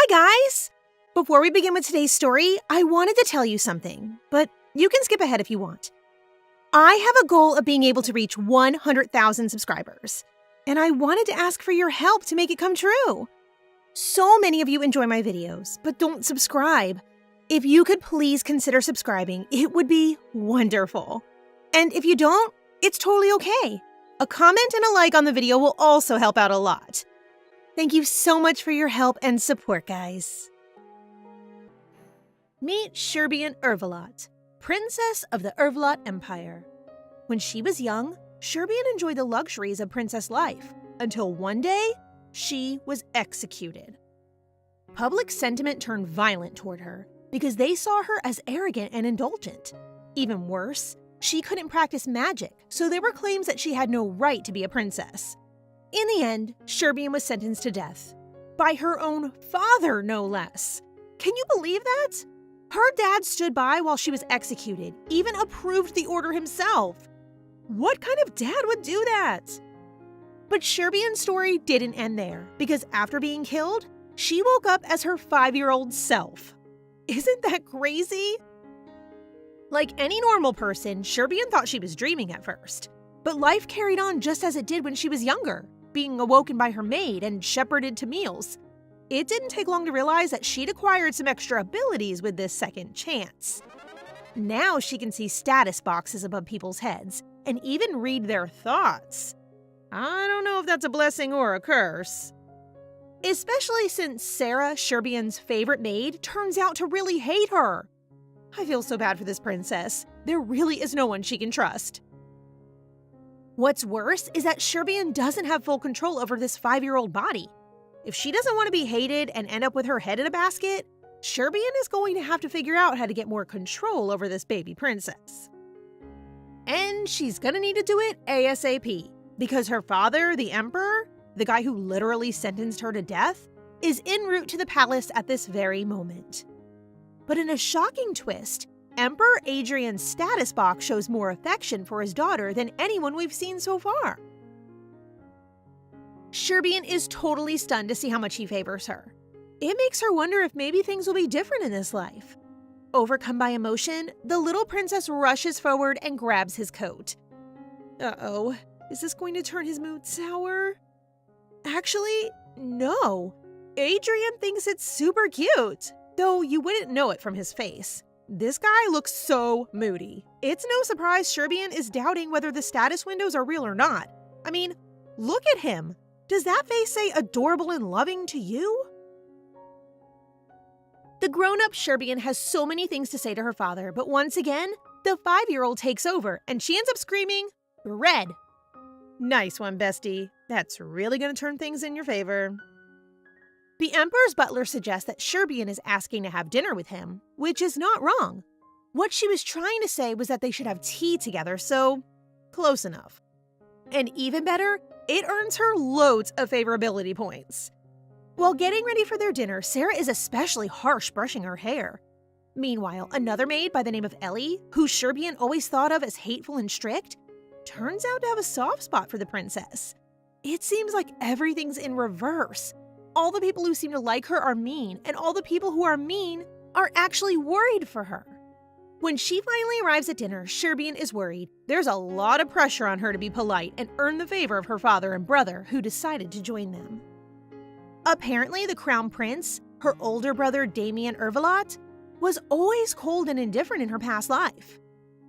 guys! Before we begin with today's story, I wanted to tell you something, but you can skip ahead if you want. I have a goal of being able to reach 100,000 subscribers, and I wanted to ask for your help to make it come true. So many of you enjoy my videos, but don't subscribe. If you could please consider subscribing, it would be wonderful. And if you don't, it's totally okay. A comment and a like on the video will also help out a lot. Thank you so much for your help and support, guys. Meet Sherbian Ervelot, Princess of the Ervelot Empire. When she was young, Sherbian enjoyed the luxuries of princess life, until one day, she was executed. Public sentiment turned violent toward her because they saw her as arrogant and indulgent. Even worse, she couldn't practice magic, so there were claims that she had no right to be a princess. In the end, Sherbian was sentenced to death. By her own father, no less. Can you believe that? Her dad stood by while she was executed, even approved the order himself. What kind of dad would do that? But Sherbian's story didn't end there, because after being killed, she woke up as her 5-year-old self. Isn't that crazy? Like any normal person, Sherbian thought she was dreaming at first. But life carried on just as it did when she was younger, being awoken by her maid and shepherded to meals. It didn't take long to realize that she'd acquired some extra abilities with this second chance. Now she can see status boxes above people's heads and even read their thoughts. I don't know if that's a blessing or a curse. Especially since Sarah, Sherbian's favorite maid, turns out to really hate her. I feel so bad for this princess. There really is no one she can trust. What's worse is that Sherbian doesn't have full control over this 5-year-old body. If she doesn't want to be hated and end up with her head in a basket, Sherbian is going to have to figure out how to get more control over this baby princess. And she's gonna need to do it ASAP, because her father, the emperor, the guy who literally sentenced her to death, is en route to the palace at this very moment. But in a shocking twist, Emperor Adrian's status box shows more affection for his daughter than anyone we've seen so far. Sherbian is totally stunned to see how much he favors her. It makes her wonder if maybe things will be different in this life. Overcome by emotion, the little princess rushes forward and grabs his coat. Uh-oh, is this going to turn his mood sour? Actually, no. Adrian thinks it's super cute, though you wouldn't know it from his face. This guy looks so moody. It's no surprise Sherbian is doubting whether the status windows are real or not. I mean, look at him. Does that face say adorable and loving to you? The grown-up Sherbian has so many things to say to her father, but once again, the 5-year-old takes over and she ends up screaming, "Red!" Nice one, bestie. That's really gonna turn things in your favor. The Emperor's butler suggests that Sherbian is asking to have dinner with him, which is not wrong. What she was trying to say was that they should have tea together, so close enough. And even better, it earns her loads of favorability points. While getting ready for their dinner, Sarah is especially harsh brushing her hair. Meanwhile, another maid by the name of Ellie, who Sherbian always thought of as hateful and strict, turns out to have a soft spot for the princess. It seems like everything's in reverse. All the people who seem to like her are mean, and all the people who are mean are actually worried for her. When she finally arrives at dinner, Sherbian is worried. There's a lot of pressure on her to be polite and earn the favor of her father and brother, who decided to join them. Apparently, the crown prince, her older brother Damien Ervelot, was always cold and indifferent in her past life.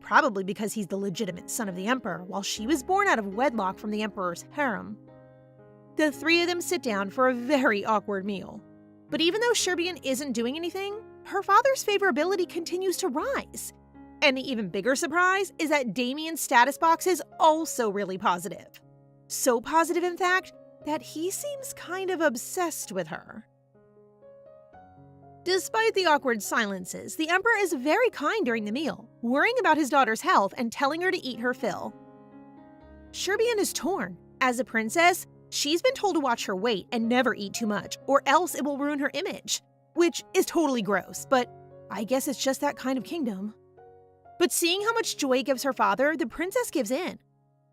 Probably because he's the legitimate son of the emperor, while she was born out of wedlock from the emperor's harem. The three of them sit down for a very awkward meal. But even though Sherbian isn't doing anything, her father's favorability continues to rise. And the even bigger surprise is that Damien's status box is also really positive. So positive, in fact, that he seems kind of obsessed with her. Despite the awkward silences, the emperor is very kind during the meal, worrying about his daughter's health and telling her to eat her fill. Sherbian is torn. As a princess, she's been told to watch her weight and never eat too much, or else it will ruin her image. Which is totally gross, but I guess it's just that kind of kingdom. But seeing how much joy it gives her father, the princess gives in.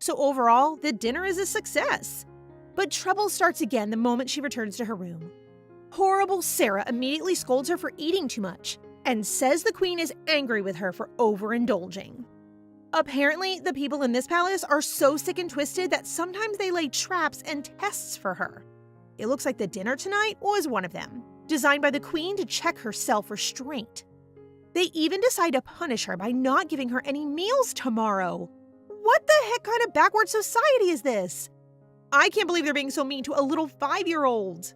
So overall, the dinner is a success. But trouble starts again the moment she returns to her room. Horrible Sarah immediately scolds her for eating too much and says the queen is angry with her for overindulging. Apparently, the people in this palace are so sick and twisted that sometimes they lay traps and tests for her. It looks like the dinner tonight was one of them, designed by the queen to check her self-restraint. They even decide to punish her by not giving her any meals tomorrow. What the heck kind of backward society is this? I can't believe they're being so mean to a little 5-year-old.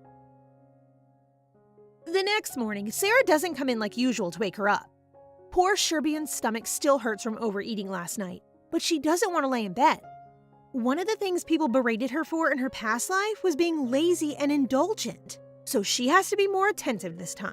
The next morning, Sarah doesn't come in like usual to wake her up. Poor Sherbian's stomach still hurts from overeating last night, but she doesn't want to lay in bed. One of the things people berated her for in her past life was being lazy and indulgent, so she has to be more attentive this time.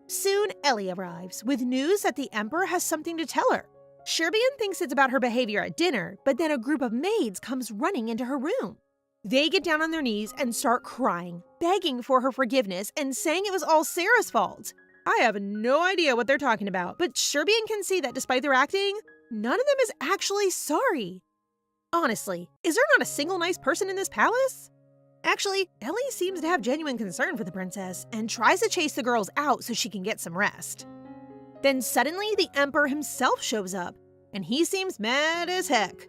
Soon, Ellie arrives with news that the Emperor has something to tell her. Sherbian thinks it's about her behavior at dinner, but then a group of maids comes running into her room. They get down on their knees and start crying, begging for her forgiveness and saying it was all Sarah's fault. I have no idea what they're talking about, but Sherbian can see that despite their acting, none of them is actually sorry. Honestly, is there not a single nice person in this palace? Actually, Ellie seems to have genuine concern for the princess and tries to chase the girls out so she can get some rest. Then suddenly the Emperor himself shows up, and he seems mad as heck.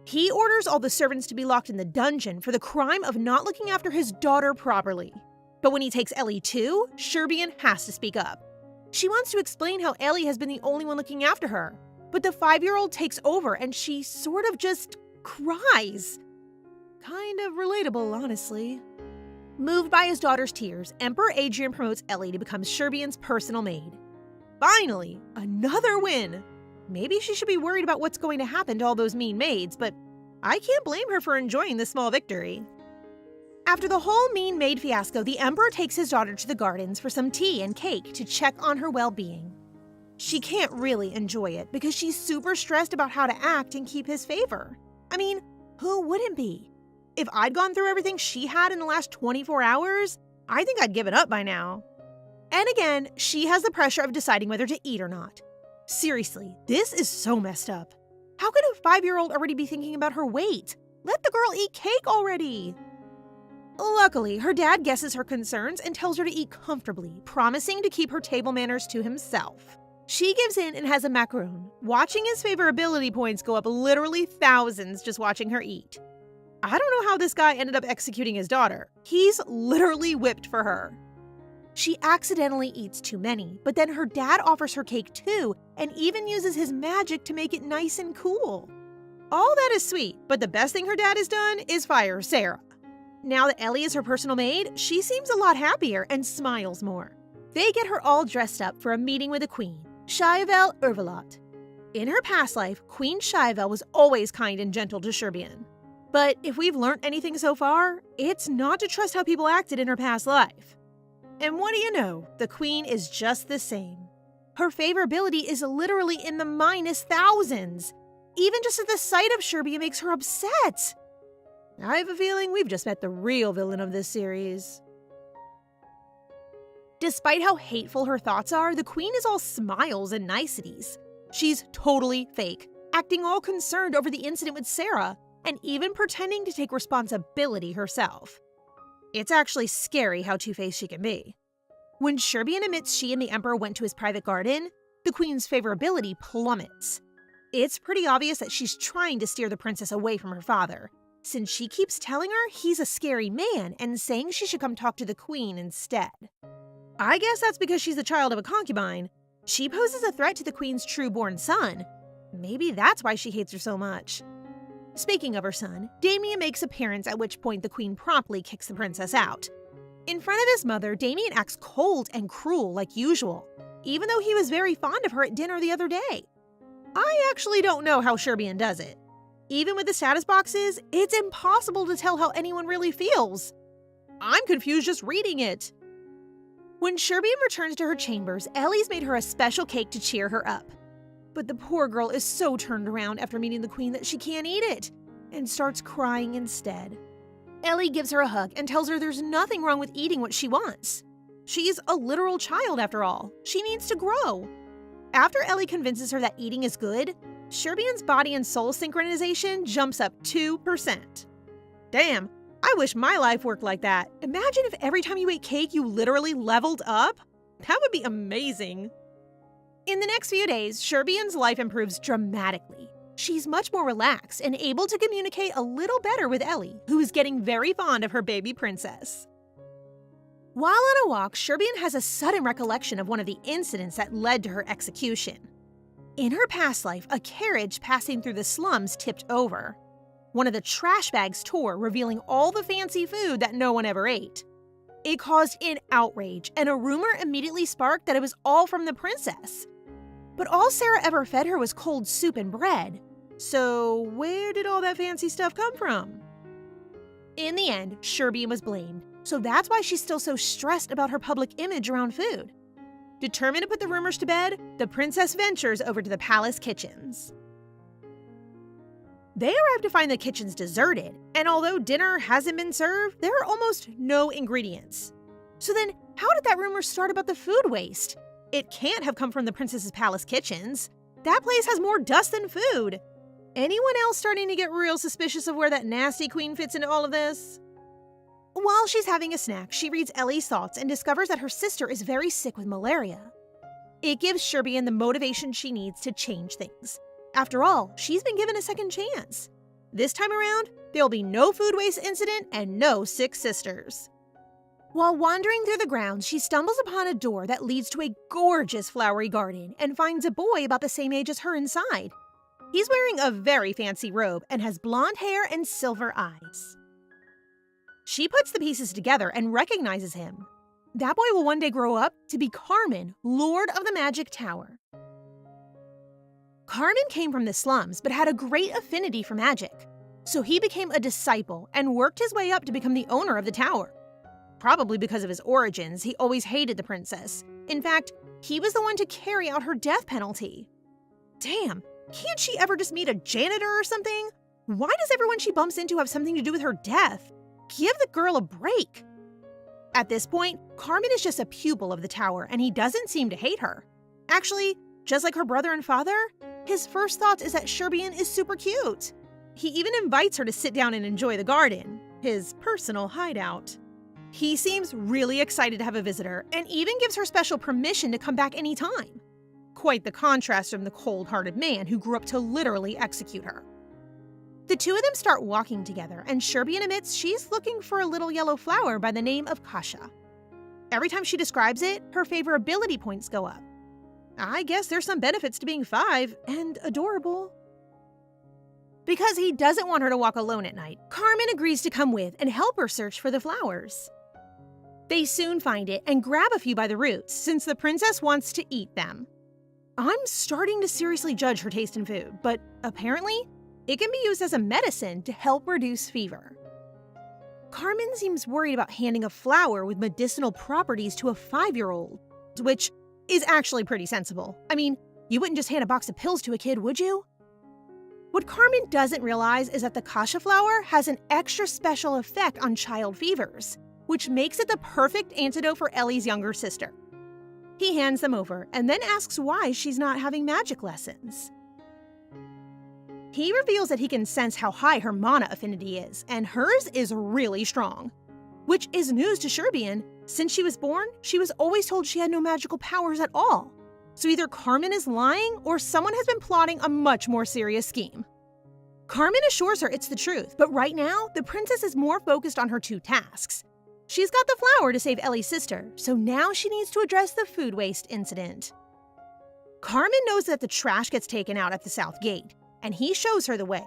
He orders all the servants to be locked in the dungeon for the crime of not looking after his daughter properly. But when he takes Ellie too, Sherbian has to speak up. She wants to explain how Ellie has been the only one looking after her, but the 5-year-old takes over and she sort of just cries. Kind of relatable, honestly. Moved by his daughter's tears, Emperor Adrian promotes Ellie to become Sherbian's personal maid. Finally, another win! Maybe she should be worried about what's going to happen to all those mean maids, but I can't blame her for enjoying this small victory. After the whole mean maid fiasco, the Emperor takes his daughter to the gardens for some tea and cake to check on her well-being. She can't really enjoy it because she's super stressed about how to act and keep his favor. I mean, who wouldn't be? If I'd gone through everything she had in the last 24 hours, I think I'd given up by now. And again, she has the pressure of deciding whether to eat or not. Seriously, this is so messed up. How could a 5-year-old already be thinking about her weight? Let the girl eat cake already! Luckily, her dad guesses her concerns and tells her to eat comfortably, promising to keep her table manners to himself. She gives in and has a macaron, watching his favorability points go up literally thousands just watching her eat. I don't know how this guy ended up executing his daughter. He's literally whipped for her. She accidentally eats too many, but then her dad offers her cake too and even uses his magic to make it nice and cool. All that is sweet, but the best thing her dad has done is fire Sarah. Now that Ellie is her personal maid, she seems a lot happier and smiles more. They get her all dressed up for a meeting with the queen, Shievel Urvalot. In her past life, Queen Shievel was always kind and gentle to Sherbian. But if we've learned anything so far, it's not to trust how people acted in her past life. And what do you know, the queen is just the same. Her favorability is literally in the minus thousands. Even just at the sight of Sherbian makes her upset. I have a feeling we've just met the real villain of this series. Despite how hateful her thoughts are, the queen is all smiles and niceties. She's totally fake, acting all concerned over the incident with Sarah, and even pretending to take responsibility herself. It's actually scary how two-faced she can be. When Sherbian admits she and the Emperor went to his private garden, the queen's favorability plummets. It's pretty obvious that she's trying to steer the princess away from her father, since she keeps telling her he's a scary man and saying she should come talk to the queen instead. I guess that's because she's the child of a concubine. She poses a threat to the queen's true-born son. Maybe that's why she hates her so much. Speaking of her son, Damien makes appearance, at which point the queen promptly kicks the princess out. In front of his mother, Damien acts cold and cruel like usual, even though he was very fond of her at dinner the other day. I actually don't know how Sherbian does it. Even with the status boxes, it's impossible to tell how anyone really feels. I'm confused just reading it. When Sherbian returns to her chambers, Ellie's made her a special cake to cheer her up. But the poor girl is so turned around after meeting the queen that she can't eat it, and starts crying instead. Ellie gives her a hug and tells her there's nothing wrong with eating what she wants. She's a literal child after all. She needs to grow. After Ellie convinces her that eating is good, Sherbian's body and soul synchronization jumps up 2%. Damn, I wish my life worked like that. Imagine if every time you ate cake, you literally leveled up. That would be amazing. In the next few days, Sherbian's life improves dramatically. She's much more relaxed and able to communicate a little better with Ellie, who is getting very fond of her baby princess. While on a walk, Sherbian has a sudden recollection of one of the incidents that led to her execution. In her past life, a carriage passing through the slums tipped over. One of the trash bags tore, revealing all the fancy food that no one ever ate. It caused an outrage, and a rumor immediately sparked that it was all from the princess. But all Sarah ever fed her was cold soup and bread. So where did all that fancy stuff come from? In the end, Sherbian was blamed, so that's why she's still so stressed about her public image around food. Determined to put the rumors to bed, the princess ventures over to the palace kitchens. They arrive to find the kitchens deserted, and although dinner hasn't been served, there are almost no ingredients. So then, how did that rumor start about the food waste? It can't have come from the princess's palace kitchens. That place has more dust than food. Anyone else starting to get real suspicious of where that nasty queen fits into all of this? While she's having a snack, she reads Ellie's thoughts and discovers that her sister is very sick with malaria. It gives Sherbian the motivation she needs to change things. After all, she's been given a second chance. This time around, there'll be no food waste incident and no sick sisters. While wandering through the grounds, she stumbles upon a door that leads to a gorgeous flowery garden and finds a boy about the same age as her inside. He's wearing a very fancy robe and has blonde hair and silver eyes. She puts the pieces together and recognizes him. That boy will one day grow up to be Carmen, Lord of the Magic Tower. Carmen came from the slums but had a great affinity for magic, so he became a disciple and worked his way up to become the owner of the tower. Probably because of his origins, he always hated the princess. In fact, he was the one to carry out her death penalty. Damn, can't she ever just meet a janitor or something? Why does everyone she bumps into have something to do with her death? Give the girl a break. At this point, Carmen is just a pupil of the tower and he doesn't seem to hate her. Actually, just like her brother and father, his first thought is that Sherbian is super cute. He even invites her to sit down and enjoy the garden, his personal hideout. He seems really excited to have a visitor and even gives her special permission to come back anytime. Quite the contrast from the cold-hearted man who grew up to literally execute her. The two of them start walking together, and Sherbian admits she's looking for a little yellow flower by the name of Kasha. Every time she describes it, her favorability points go up. I guess there's some benefits to being 5 and adorable. Because he doesn't want her to walk alone at night, Carmen agrees to come with and help her search for the flowers. They soon find it and grab a few by the roots, since the princess wants to eat them. I'm starting to seriously judge her taste in food, but apparently, it can be used as a medicine to help reduce fever. Carmen seems worried about handing a flower with medicinal properties to a 5-year-old, which is actually pretty sensible. I mean, you wouldn't just hand a box of pills to a kid, would you? What Carmen doesn't realize is that the kasha flower has an extra special effect on child fevers, which makes it the perfect antidote for Ellie's younger sister. He hands them over and then asks why she's not having magic lessons. He reveals that he can sense how high her mana affinity is, and hers is really strong. Which is news to Sherbian. Since she was born, she was always told she had no magical powers at all. So either Carmen is lying or someone has been plotting a much more serious scheme. Carmen assures her it's the truth, but right now, the princess is more focused on her 2 tasks. She's got the flower to save Ellie's sister, so now she needs to address the food waste incident. Carmen knows that the trash gets taken out at the south gate, and he shows her the way.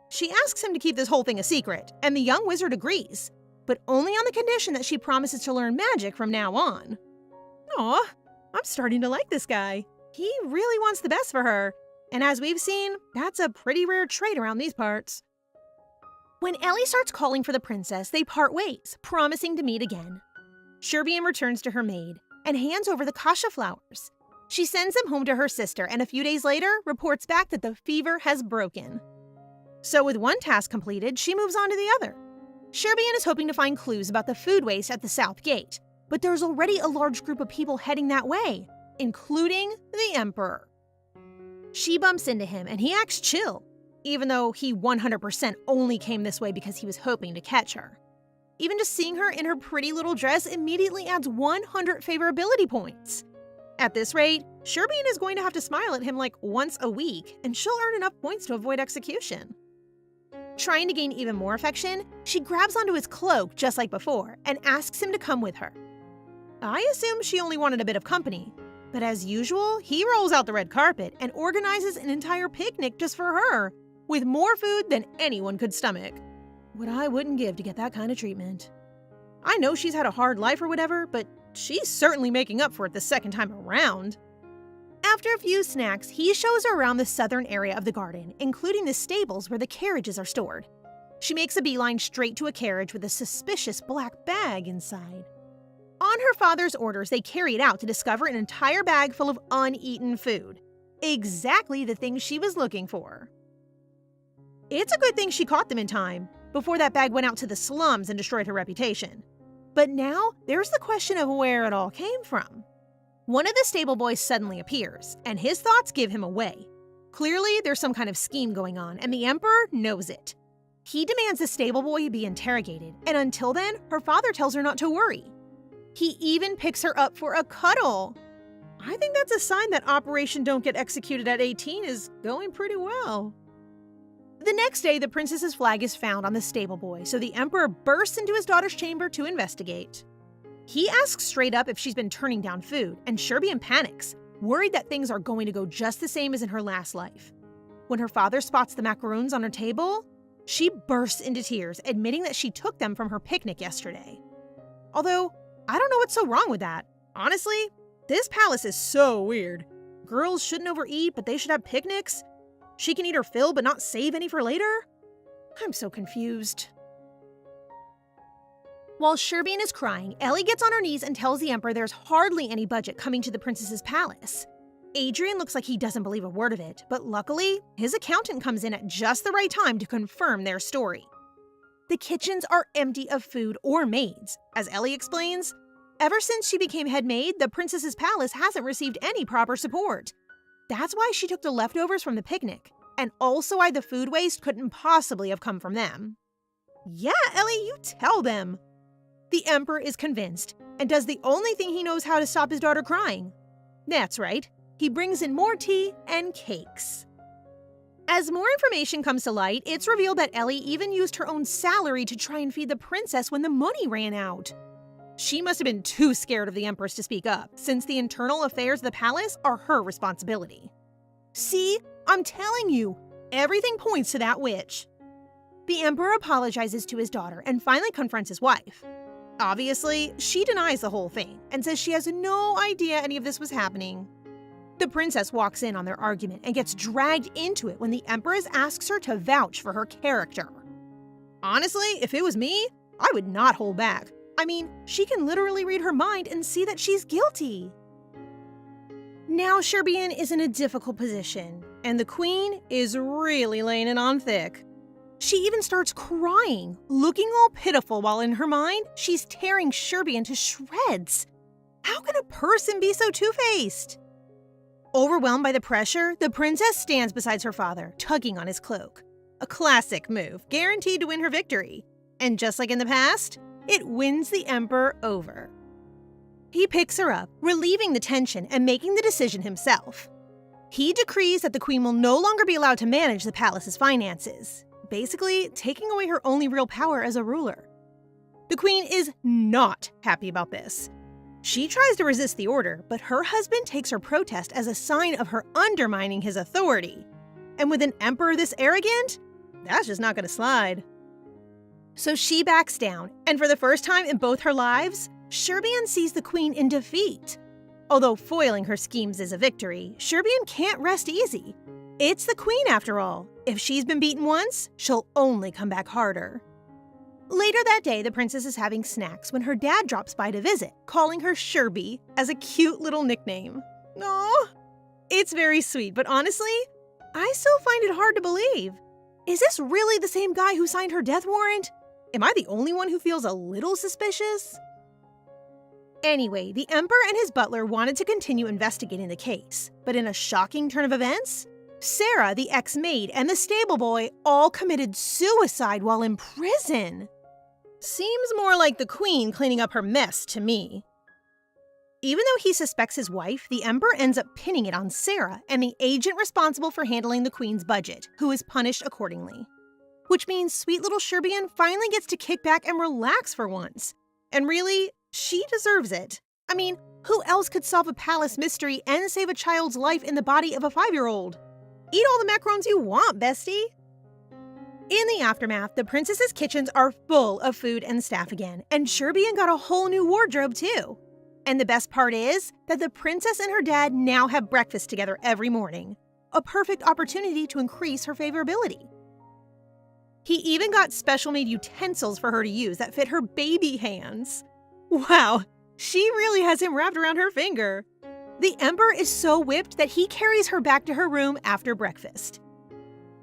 She asks him to keep this whole thing a secret, and the young wizard agrees, but only on the condition that she promises to learn magic from now on. Aw, I'm starting to like this guy. He really wants the best for her, and as we've seen, that's a pretty rare trait around these parts. When Ellie starts calling for the princess, they part ways, promising to meet again. Sherbian returns to her maid and hands over the kasha flowers. She sends them home to her sister and a few days later reports back that the fever has broken. So with one task completed, she moves on to the other. Sherbian is hoping to find clues about the food waste at the south gate, but there's already a large group of people heading that way, including the emperor. She bumps into him and he acts chill. even though he 100% only came this way because he was hoping to catch her. Even just seeing her in her pretty little dress immediately adds 100 favorability points. At this rate, Sherbian is going to have to smile at him like once a week, and she'll earn enough points to avoid execution. Trying to gain even more affection, she grabs onto his cloak just like before and asks him to come with her. I assume she only wanted a bit of company, but as usual, he rolls out the red carpet and organizes an entire picnic just for her, with more food than anyone could stomach. What I wouldn't give to get that kind of treatment. I know she's had a hard life or whatever, but she's certainly making up for it the second time around. After a few snacks, he shows her around the southern area of the garden, including the stables where the carriages are stored. She makes a beeline straight to a carriage with a suspicious black bag inside. On her father's orders, they carry it out to discover an entire bag full of uneaten food. Exactly the thing she was looking for. It's a good thing she caught them in time, before that bag went out to the slums and destroyed her reputation. But now, there's the question of where it all came from. One of the stable boys suddenly appears, and his thoughts give him away. Clearly, there's some kind of scheme going on, and the Emperor knows it. He demands the stable boy be interrogated, and until then, her father tells her not to worry. He even picks her up for a cuddle. I think that's a sign that Operation Don't Get Executed at 18 is going pretty well. The next day, the princess's flag is found on the stable boy, so the Emperor bursts into his daughter's chamber to investigate. He asks straight up if she's been turning down food, and Sherbian panics, worried that things are going to go just the same as in her last life. When her father spots the macaroons on her table, she bursts into tears, admitting that she took them from her picnic yesterday. Although, I don't know what's so wrong with that. Honestly, this palace is so weird. Girls shouldn't overeat, but they should have picnics. She can eat her fill but not save any for later? I'm so confused. While Sherbian is crying, Ellie gets on her knees and tells the Emperor there's hardly any budget coming to the princess's palace. Adrian looks like he doesn't believe a word of it, but luckily, his accountant comes in at just the right time to confirm their story. The kitchens are empty of food or maids. As Ellie explains, ever since she became head maid, the princess's palace hasn't received any proper support. That's why she took the leftovers from the picnic, and also why the food waste couldn't possibly have come from them. Yeah, Ellie, you tell them. The Emperor is convinced, and does the only thing he knows how to stop his daughter crying. That's right, he brings in more tea and cakes. As more information comes to light, it's revealed that Ellie even used her own salary to try and feed the princess when the money ran out. She must have been too scared of the Empress to speak up, since the internal affairs of the palace are her responsibility. See, I'm telling you, everything points to that witch. The Emperor apologizes to his daughter and finally confronts his wife. Obviously, she denies the whole thing and says she has no idea any of this was happening. The princess walks in on their argument and gets dragged into it when the Empress asks her to vouch for her character. Honestly, if it was me, I would not hold back. I mean, she can literally read her mind and see that she's guilty. Now Sherbian is in a difficult position, and the queen is really laying it on thick. She even starts crying, looking all pitiful while in her mind, she's tearing Sherbian to shreds. How can a person be so two-faced? Overwhelmed by the pressure, the princess stands beside her father, tugging on his cloak. A classic move, guaranteed to win her victory. And just like in the past, it wins the Emperor over. He picks her up, relieving the tension and making the decision himself. He decrees that the queen will no longer be allowed to manage the palace's finances, basically taking away her only real power as a ruler. The queen is not happy about this. She tries to resist the order, but her husband takes her protest as a sign of her undermining his authority. And with an emperor this arrogant, that's just not going to slide. So she backs down, and for the first time in both her lives, Sherbian sees the queen in defeat. Although foiling her schemes is a victory, Sherbian can't rest easy. It's the queen after all. If she's been beaten once, she'll only come back harder. Later that day, the princess is having snacks when her dad drops by to visit, calling her Sherby as a cute little nickname. Aww. It's very sweet, but honestly, I still find it hard to believe. Is this really the same guy who signed her death warrant? Am I the only one who feels a little suspicious? Anyway, the Emperor and his butler wanted to continue investigating the case, but in a shocking turn of events, Sarah, the ex-maid, and the stable boy all committed suicide while in prison. Seems more like the queen cleaning up her mess to me. Even though he suspects his wife, the emperor ends up pinning it on Sarah and the agent responsible for handling the queen's budget, who is punished accordingly. Which means sweet little Sherbian finally gets to kick back and relax for once. And really, she deserves it. I mean, who else could solve a palace mystery and save a child's life in the body of a 5-year-old? Eat all the macarons you want, bestie! In the aftermath, the princess's kitchens are full of food and staff again, and Sherbian got a whole new wardrobe too. And the best part is that the princess and her dad now have breakfast together every morning, a perfect opportunity to increase her favorability. He even got special-made utensils for her to use that fit her baby hands. Wow, she really has him wrapped around her finger. The emperor is so whipped that he carries her back to her room after breakfast.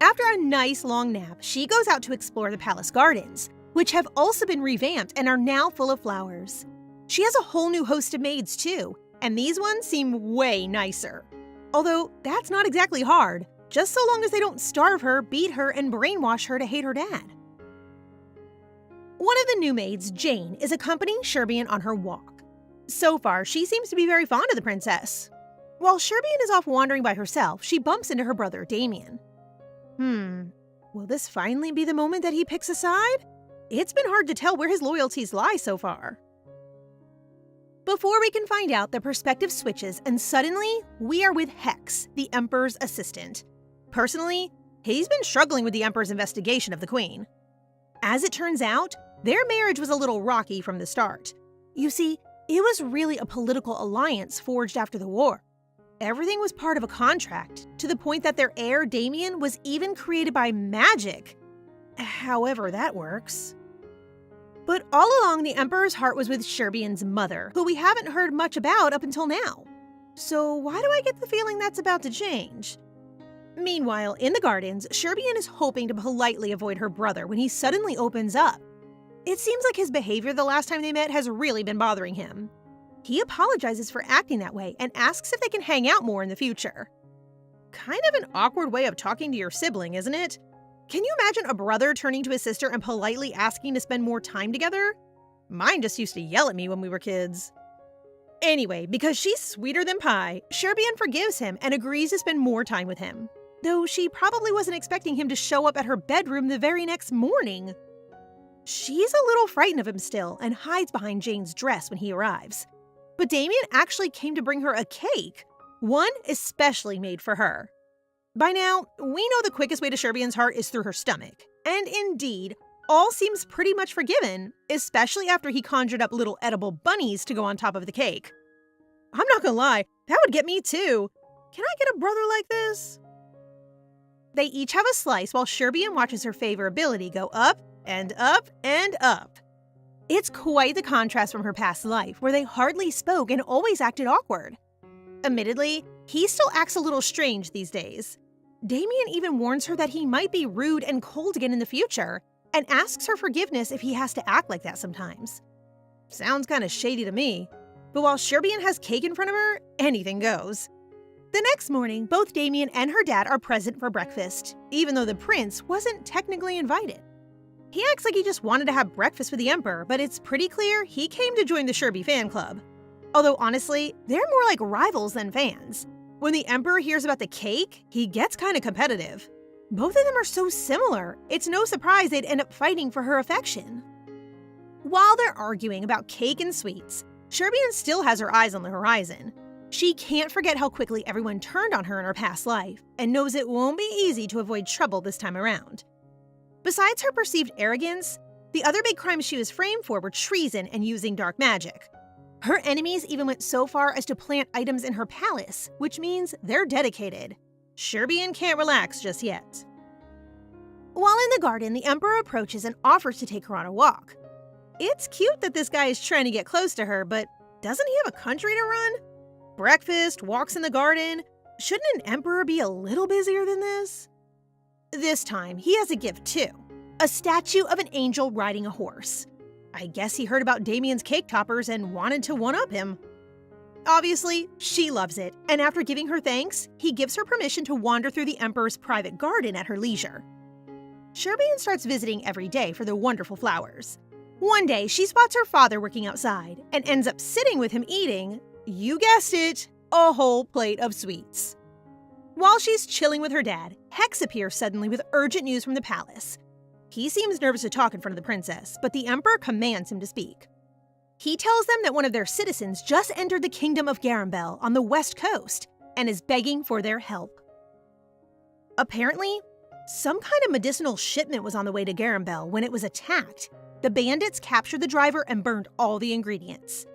After a nice long nap, she goes out to explore the palace gardens, which have also been revamped and are now full of flowers. She has a whole new host of maids too, and these ones seem way nicer. Although that's not exactly hard, just so long as they don't starve her, beat her, and brainwash her to hate her dad. One of the new maids, Jane, is accompanying Sherbian on her walk. So far, she seems to be very fond of the princess. While Sherbian is off wandering by herself, she bumps into her brother, Damien. Will this finally be the moment that he picks a side? It's been hard to tell where his loyalties lie so far. Before we can find out, the perspective switches, and suddenly, we are with Hex, the Emperor's assistant. Personally, he's been struggling with the Emperor's investigation of the Queen. As it turns out, their marriage was a little rocky from the start. You see, it was really a political alliance forged after the war. Everything was part of a contract, to the point that their heir, Damien, was even created by magic. However that works. But all along, the Emperor's heart was with Sherbian's mother, who we haven't heard much about up until now. So why do I get the feeling that's about to change? Meanwhile, in the gardens, Sherbian is hoping to politely avoid her brother when he suddenly opens up. It seems like his behavior the last time they met has really been bothering him. He apologizes for acting that way and asks if they can hang out more in the future. Kind of an awkward way of talking to your sibling, isn't it? Can you imagine a brother turning to his sister and politely asking to spend more time together? Mine just used to yell at me when we were kids. Anyway, because she's sweeter than pie, Sherbian forgives him and agrees to spend more time with him. Though she probably wasn't expecting him to show up at her bedroom the very next morning. She's a little frightened of him still and hides behind Jane's dress when he arrives. But Damien actually came to bring her a cake, one especially made for her. By now, we know the quickest way to Sherbian's heart is through her stomach. And indeed, all seems pretty much forgiven, especially after he conjured up little edible bunnies to go on top of the cake. I'm not gonna lie, that would get me too. Can I get a brother like this? They each have a slice while Sherbian watches her favorability go up and up and up. It's quite the contrast from her past life, where they hardly spoke and always acted awkward. Admittedly, he still acts a little strange these days. Damien even warns her that he might be rude and cold again in the future, and asks her forgiveness if he has to act like that sometimes. Sounds kinda shady to me. But while Sherbian has cake in front of her, anything goes. The next morning, both Damien and her dad are present for breakfast, even though the prince wasn't technically invited. He acts like he just wanted to have breakfast with the emperor, but it's pretty clear he came to join the Sherby fan club. Although honestly, they're more like rivals than fans. When the emperor hears about the cake, he gets kinda competitive. Both of them are so similar, it's no surprise they'd end up fighting for her affection. While they're arguing about cake and sweets, Sherbian still has her eyes on the horizon. She can't forget how quickly everyone turned on her in her past life, and knows it won't be easy to avoid trouble this time around. Besides her perceived arrogance, the other big crimes she was framed for were treason and using dark magic. Her enemies even went so far as to plant items in her palace, which means they're dedicated. Sherbian can't relax just yet. While in the garden, the emperor approaches and offers to take her on a walk. It's cute that this guy is trying to get close to her, but doesn't he have a country to run? Breakfast, walks in the garden. Shouldn't an emperor be a little busier than this? This time, he has a gift too. A statue of an angel riding a horse. I guess he heard about Damien's cake toppers and wanted to one-up him. Obviously, she loves it, and after giving her thanks, he gives her permission to wander through the Emperor's private garden at her leisure. Sherbian starts visiting every day for the wonderful flowers. One day, she spots her father working outside and ends up sitting with him eating, you guessed it, a whole plate of sweets. While she's chilling with her dad, Hex appears suddenly with urgent news from the palace. He seems nervous to talk in front of the princess, but the Emperor commands him to speak. He tells them that one of their citizens just entered the kingdom of Garambel on the west coast and is begging for their help. Apparently, some kind of medicinal shipment was on the way to Garambel when it was attacked. The bandits captured the driver and burned all the ingredients.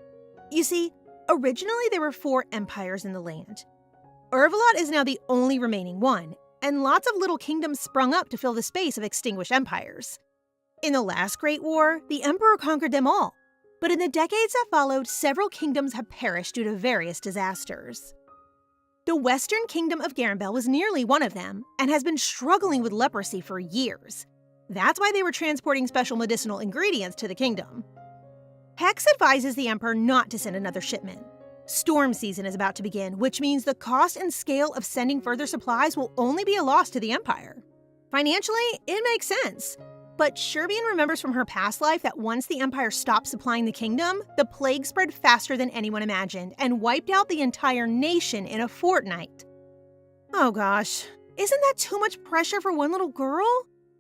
You see, originally there were 4 empires in the land. Urvalot is now the only remaining one, and lots of little kingdoms sprung up to fill the space of extinguished empires. In the last Great War, the Emperor conquered them all, but in the decades that followed, several kingdoms have perished due to various disasters. The Western Kingdom of Garambel was nearly one of them, and has been struggling with leprosy for years. That's why they were transporting special medicinal ingredients to the kingdom. Hex advises the Emperor not to send another shipment. Storm season is about to begin, which means the cost and scale of sending further supplies will only be a loss to the Empire. Financially, it makes sense. But Sherbian remembers from her past life that once the Empire stopped supplying the kingdom, the plague spread faster than anyone imagined and wiped out the entire nation in a fortnight. Oh gosh, isn't that too much pressure for one little girl?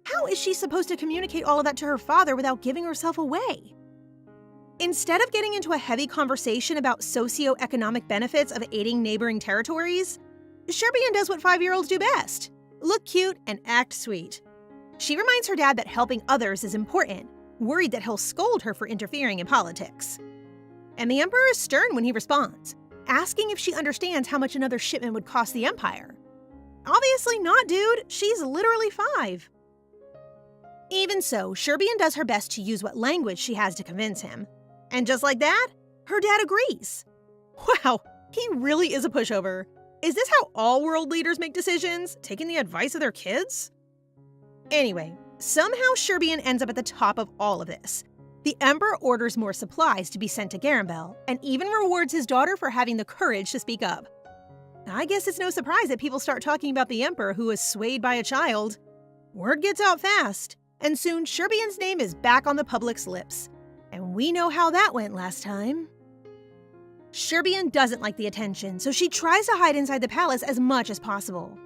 How is she supposed to communicate all of that to her father without giving herself away? Instead of getting into a heavy conversation about socio-economic benefits of aiding neighboring territories, Sherbian does what 5-year-olds do best: look cute and act sweet. She reminds her dad that helping others is important, worried that he'll scold her for interfering in politics. And the Emperor is stern when he responds, asking if she understands how much another shipment would cost the Empire. Obviously not, dude. She's literally 5. Even so, Sherbian does her best to use what language she has to convince him. And just like that, her dad agrees. Wow, he really is a pushover. Is this how all world leaders make decisions, taking the advice of their kids? Anyway, somehow Sherbian ends up at the top of all of this. The Emperor orders more supplies to be sent to Garambel, and even rewards his daughter for having the courage to speak up. I guess it's no surprise that people start talking about the Emperor who was swayed by a child. Word gets out fast, and soon Sherbian's name is back on the public's lips. And we know how that went last time. Sherbian doesn't like the attention, so she tries to hide inside the palace as much as possible.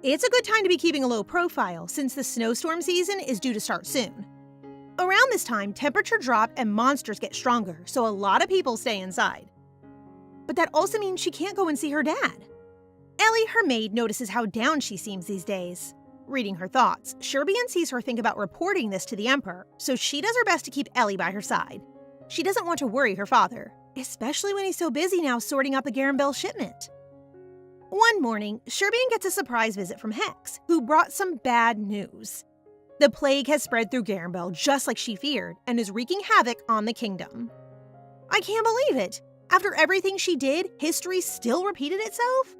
It's a good time to be keeping a low profile since the snowstorm season is due to start soon. Around this time, temperature drops and monsters get stronger, so a lot of people stay inside. But that also means she can't go and see her dad. Ellie, her maid, notices how down she seems these days. Reading her thoughts, Sherbian sees her think about reporting this to the Emperor, so she does her best to keep Ellie by her side. She doesn't want to worry her father, especially when he's so busy now sorting out the Garambel shipment. One morning, Sherbian gets a surprise visit from Hex, who brought some bad news. The plague has spread through Garambel just like she feared, and is wreaking havoc on the kingdom. I can't believe it! After everything she did, history still repeated itself?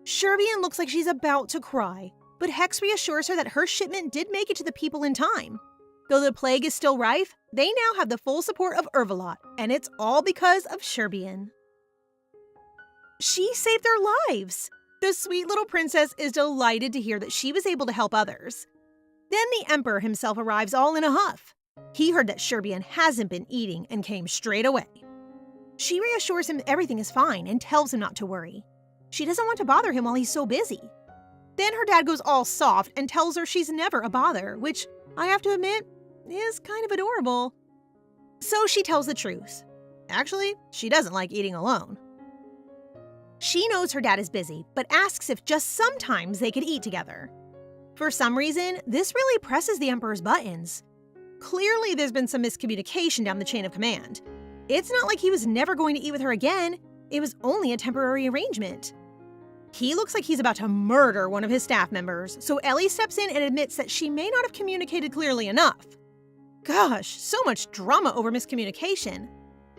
Sherbian looks like she's about to cry, but Hex reassures her that her shipment did make it to the people in time. Though the plague is still rife, they now have the full support of Urvalot, and it's all because of Sherbian. She saved their lives! The sweet little princess is delighted to hear that she was able to help others. Then the Emperor himself arrives all in a huff. He heard that Sherbian hasn't been eating and came straight away. She reassures him everything is fine and tells him not to worry. She doesn't want to bother him while he's so busy. Then her dad goes all soft and tells her she's never a bother, which, I have to admit, is kind of adorable. So she tells the truth. Actually, she doesn't like eating alone. She knows her dad is busy, but asks if just sometimes they could eat together. For some reason, this really presses the Emperor's buttons. Clearly, there's been some miscommunication down the chain of command. It's not like he was never going to eat with her again. It was only a temporary arrangement. He looks like he's about to murder one of his staff members, so Ellie steps in and admits that she may not have communicated clearly enough. Gosh, so much drama over miscommunication.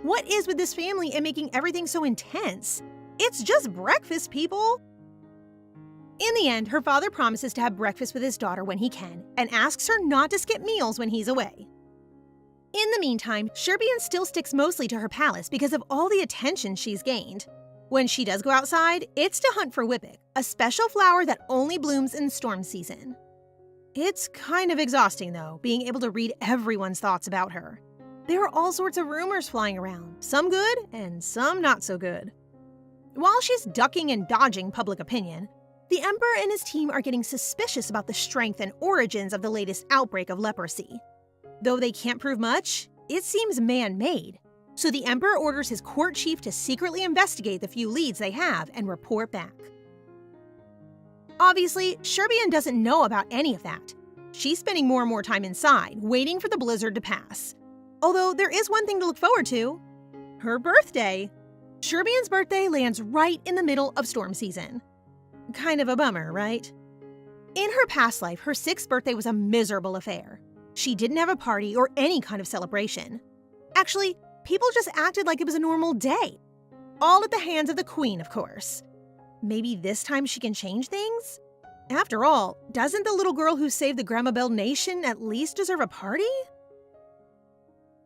What is with this family and making everything so intense? It's just breakfast, people! In the end, her father promises to have breakfast with his daughter when he can, and asks her not to skip meals when he's away. In the meantime, Sherbian still sticks mostly to her palace because of all the attention she's gained. When she does go outside, it's to hunt for whippet, a special flower that only blooms in storm season. It's kind of exhausting, though, being able to read everyone's thoughts about her. There are all sorts of rumors flying around, some good and some not so good. While she's ducking and dodging public opinion, the emperor and his team are getting suspicious about the strength and origins of the latest outbreak of leprosy. Though they can't prove much, it seems man-made. So the emperor orders his court chief to secretly investigate the few leads they have and report back. Obviously, Sherbian doesn't know about any of that. She's spending more and more time inside, waiting for the blizzard to pass. Although there is one thing to look forward to: her birthday. Sherbian's birthday lands right in the middle of storm season. Kind of a bummer, right? In her past life, her 6th birthday was a miserable affair. She didn't have a party or any kind of celebration. Actually, people just acted like it was a normal day. All at the hands of the queen, of course. Maybe this time she can change things? After all, doesn't the little girl who saved the Gramabel nation at least deserve a party?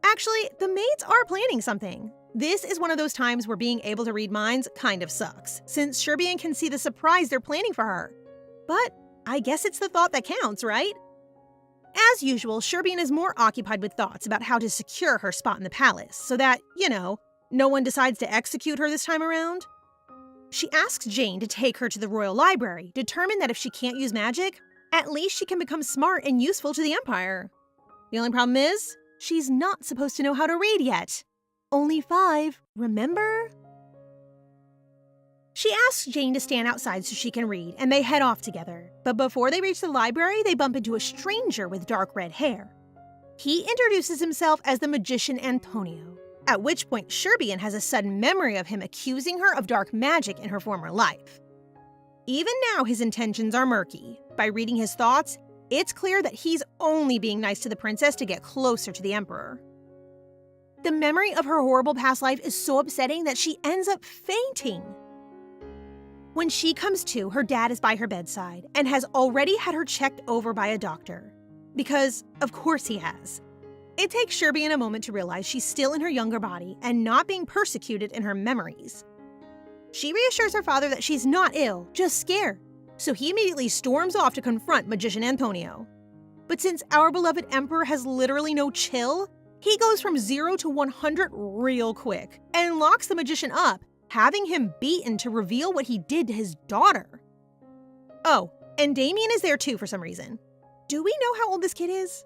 Actually, the maids are planning something. This is one of those times where being able to read minds kind of sucks, since Sherbian can see the surprise they're planning for her. But I guess it's the thought that counts, right? As usual, Sherbian is more occupied with thoughts about how to secure her spot in the palace so that, no one decides to execute her this time around. She asks Jane to take her to the royal library, determined that if she can't use magic, at least she can become smart and useful to the Empire. The only problem is, she's not supposed to know how to read yet. Only 5, remember? She asks Jane to stand outside so she can read, and they head off together. But before they reach the library, they bump into a stranger with dark red hair. He introduces himself as the magician Antonio, at which point Sherbian has a sudden memory of him accusing her of dark magic in her former life. Even now, his intentions are murky. By reading his thoughts, it's clear that he's only being nice to the princess to get closer to the emperor. The memory of her horrible past life is so upsetting that she ends up fainting. When she comes to, her dad is by her bedside and has already had her checked over by a doctor. Because, of course he has. It takes Sherbian a moment to realize she's still in her younger body and not being persecuted in her memories. She reassures her father that she's not ill, just scared, so he immediately storms off to confront magician Antonio. But since our beloved emperor has literally no chill, he goes from 0 to 100 real quick and locks the magician up, having him beaten to reveal what he did to his daughter. Oh, and Damien is there too for some reason. Do we know how old this kid is?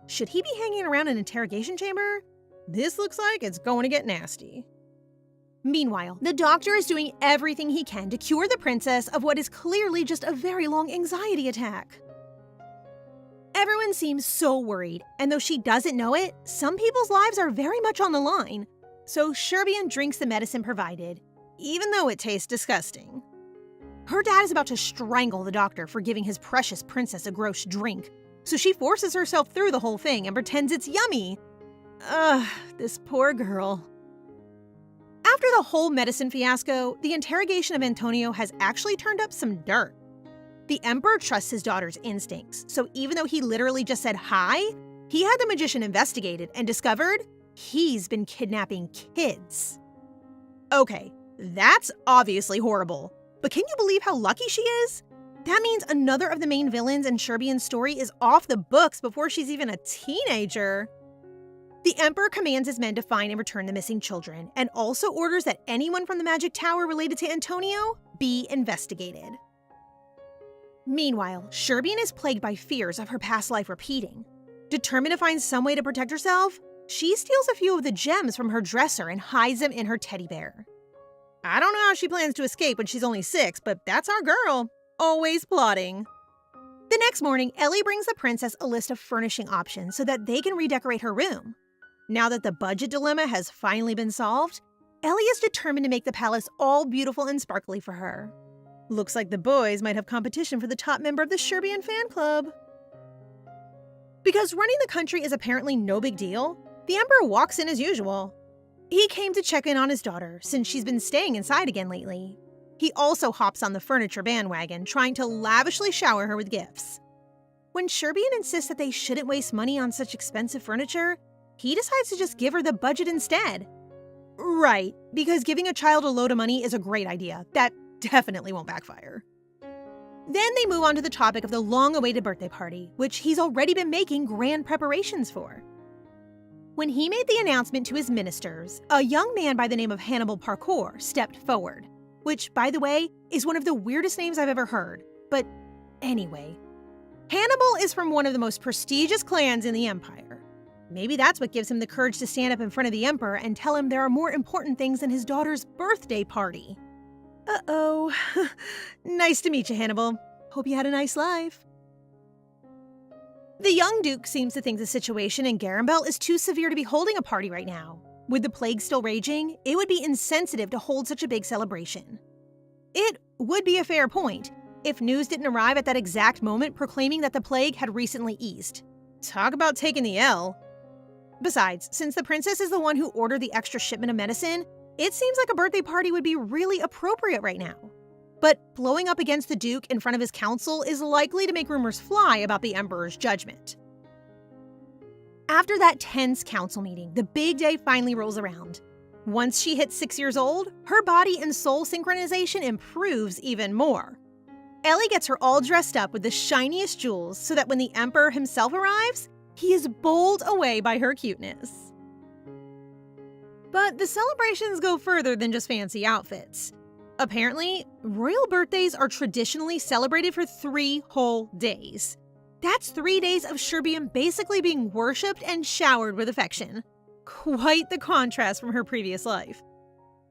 Should he be hanging around an interrogation chamber? This looks like it's going to get nasty. Meanwhile, the doctor is doing everything he can to cure the princess of what is clearly just a very long anxiety attack. Everyone seems so worried, and though she doesn't know it, some people's lives are very much on the line. So Sherbian drinks the medicine provided, even though it tastes disgusting. Her dad is about to strangle the doctor for giving his precious princess a gross drink, so she forces herself through the whole thing and pretends it's yummy. Ugh, this poor girl. After the whole medicine fiasco, the interrogation of Antonio has actually turned up some dirt. The emperor trusts his daughter's instincts, so even though he literally just said hi, he had the magician investigated and discovered he's been kidnapping kids. Okay, that's obviously horrible, but can you believe how lucky she is? That means another of the main villains in Sherbian's story is off the books before she's even a teenager. The emperor commands his men to find and return the missing children, and also orders that anyone from the magic tower related to Antonio be investigated. Meanwhile, Sherbian is plagued by fears of her past life repeating. Determined to find some way to protect herself, she steals a few of the gems from her dresser and hides them in her teddy bear. I don't know how she plans to escape when she's only 6, but that's our girl. Always plotting. The next morning, Ellie brings the princess a list of furnishing options so that they can redecorate her room. Now that the budget dilemma has finally been solved, Ellie is determined to make the palace all beautiful and sparkly for her. Looks like the boys might have competition for the top member of the Sherbian fan club. Because running the country is apparently no big deal, the emperor walks in as usual. He came to check in on his daughter, since she's been staying inside again lately. He also hops on the furniture bandwagon, trying to lavishly shower her with gifts. When Sherbian insists that they shouldn't waste money on such expensive furniture, he decides to just give her the budget instead. Right, because giving a child a load of money is a great idea. That definitely won't backfire. Then they move on to the topic of the long-awaited birthday party, which he's already been making grand preparations for. When he made the announcement to his ministers, a young man by the name of Hannibal Parkour stepped forward, which, by the way, is one of the weirdest names I've ever heard. But anyway, Hannibal is from one of the most prestigious clans in the Empire. Maybe that's what gives him the courage to stand up in front of the Emperor and tell him there are more important things than his daughter's birthday party. Uh-oh. Nice to meet you, Hannibal. Hope you had a nice life. The young Duke seems to think the situation in Garambel is too severe to be holding a party right now. With the plague still raging, it would be insensitive to hold such a big celebration. It would be a fair point if news didn't arrive at that exact moment proclaiming that the plague had recently eased. Talk about taking the L. Besides, since the princess is the one who ordered the extra shipment of medicine, it seems like a birthday party would be really appropriate right now. But blowing up against the Duke in front of his council is likely to make rumors fly about the Emperor's judgment. After that tense council meeting, the big day finally rolls around. Once she hits 6 years old, her body and soul synchronization improves even more. Ellie gets her all dressed up with the shiniest jewels so that when the Emperor himself arrives, he is bowled away by her cuteness. But the celebrations go further than just fancy outfits. Apparently, royal birthdays are traditionally celebrated for 3 whole days. That's 3 days of Sherbian basically being worshipped and showered with affection. Quite the contrast from her previous life.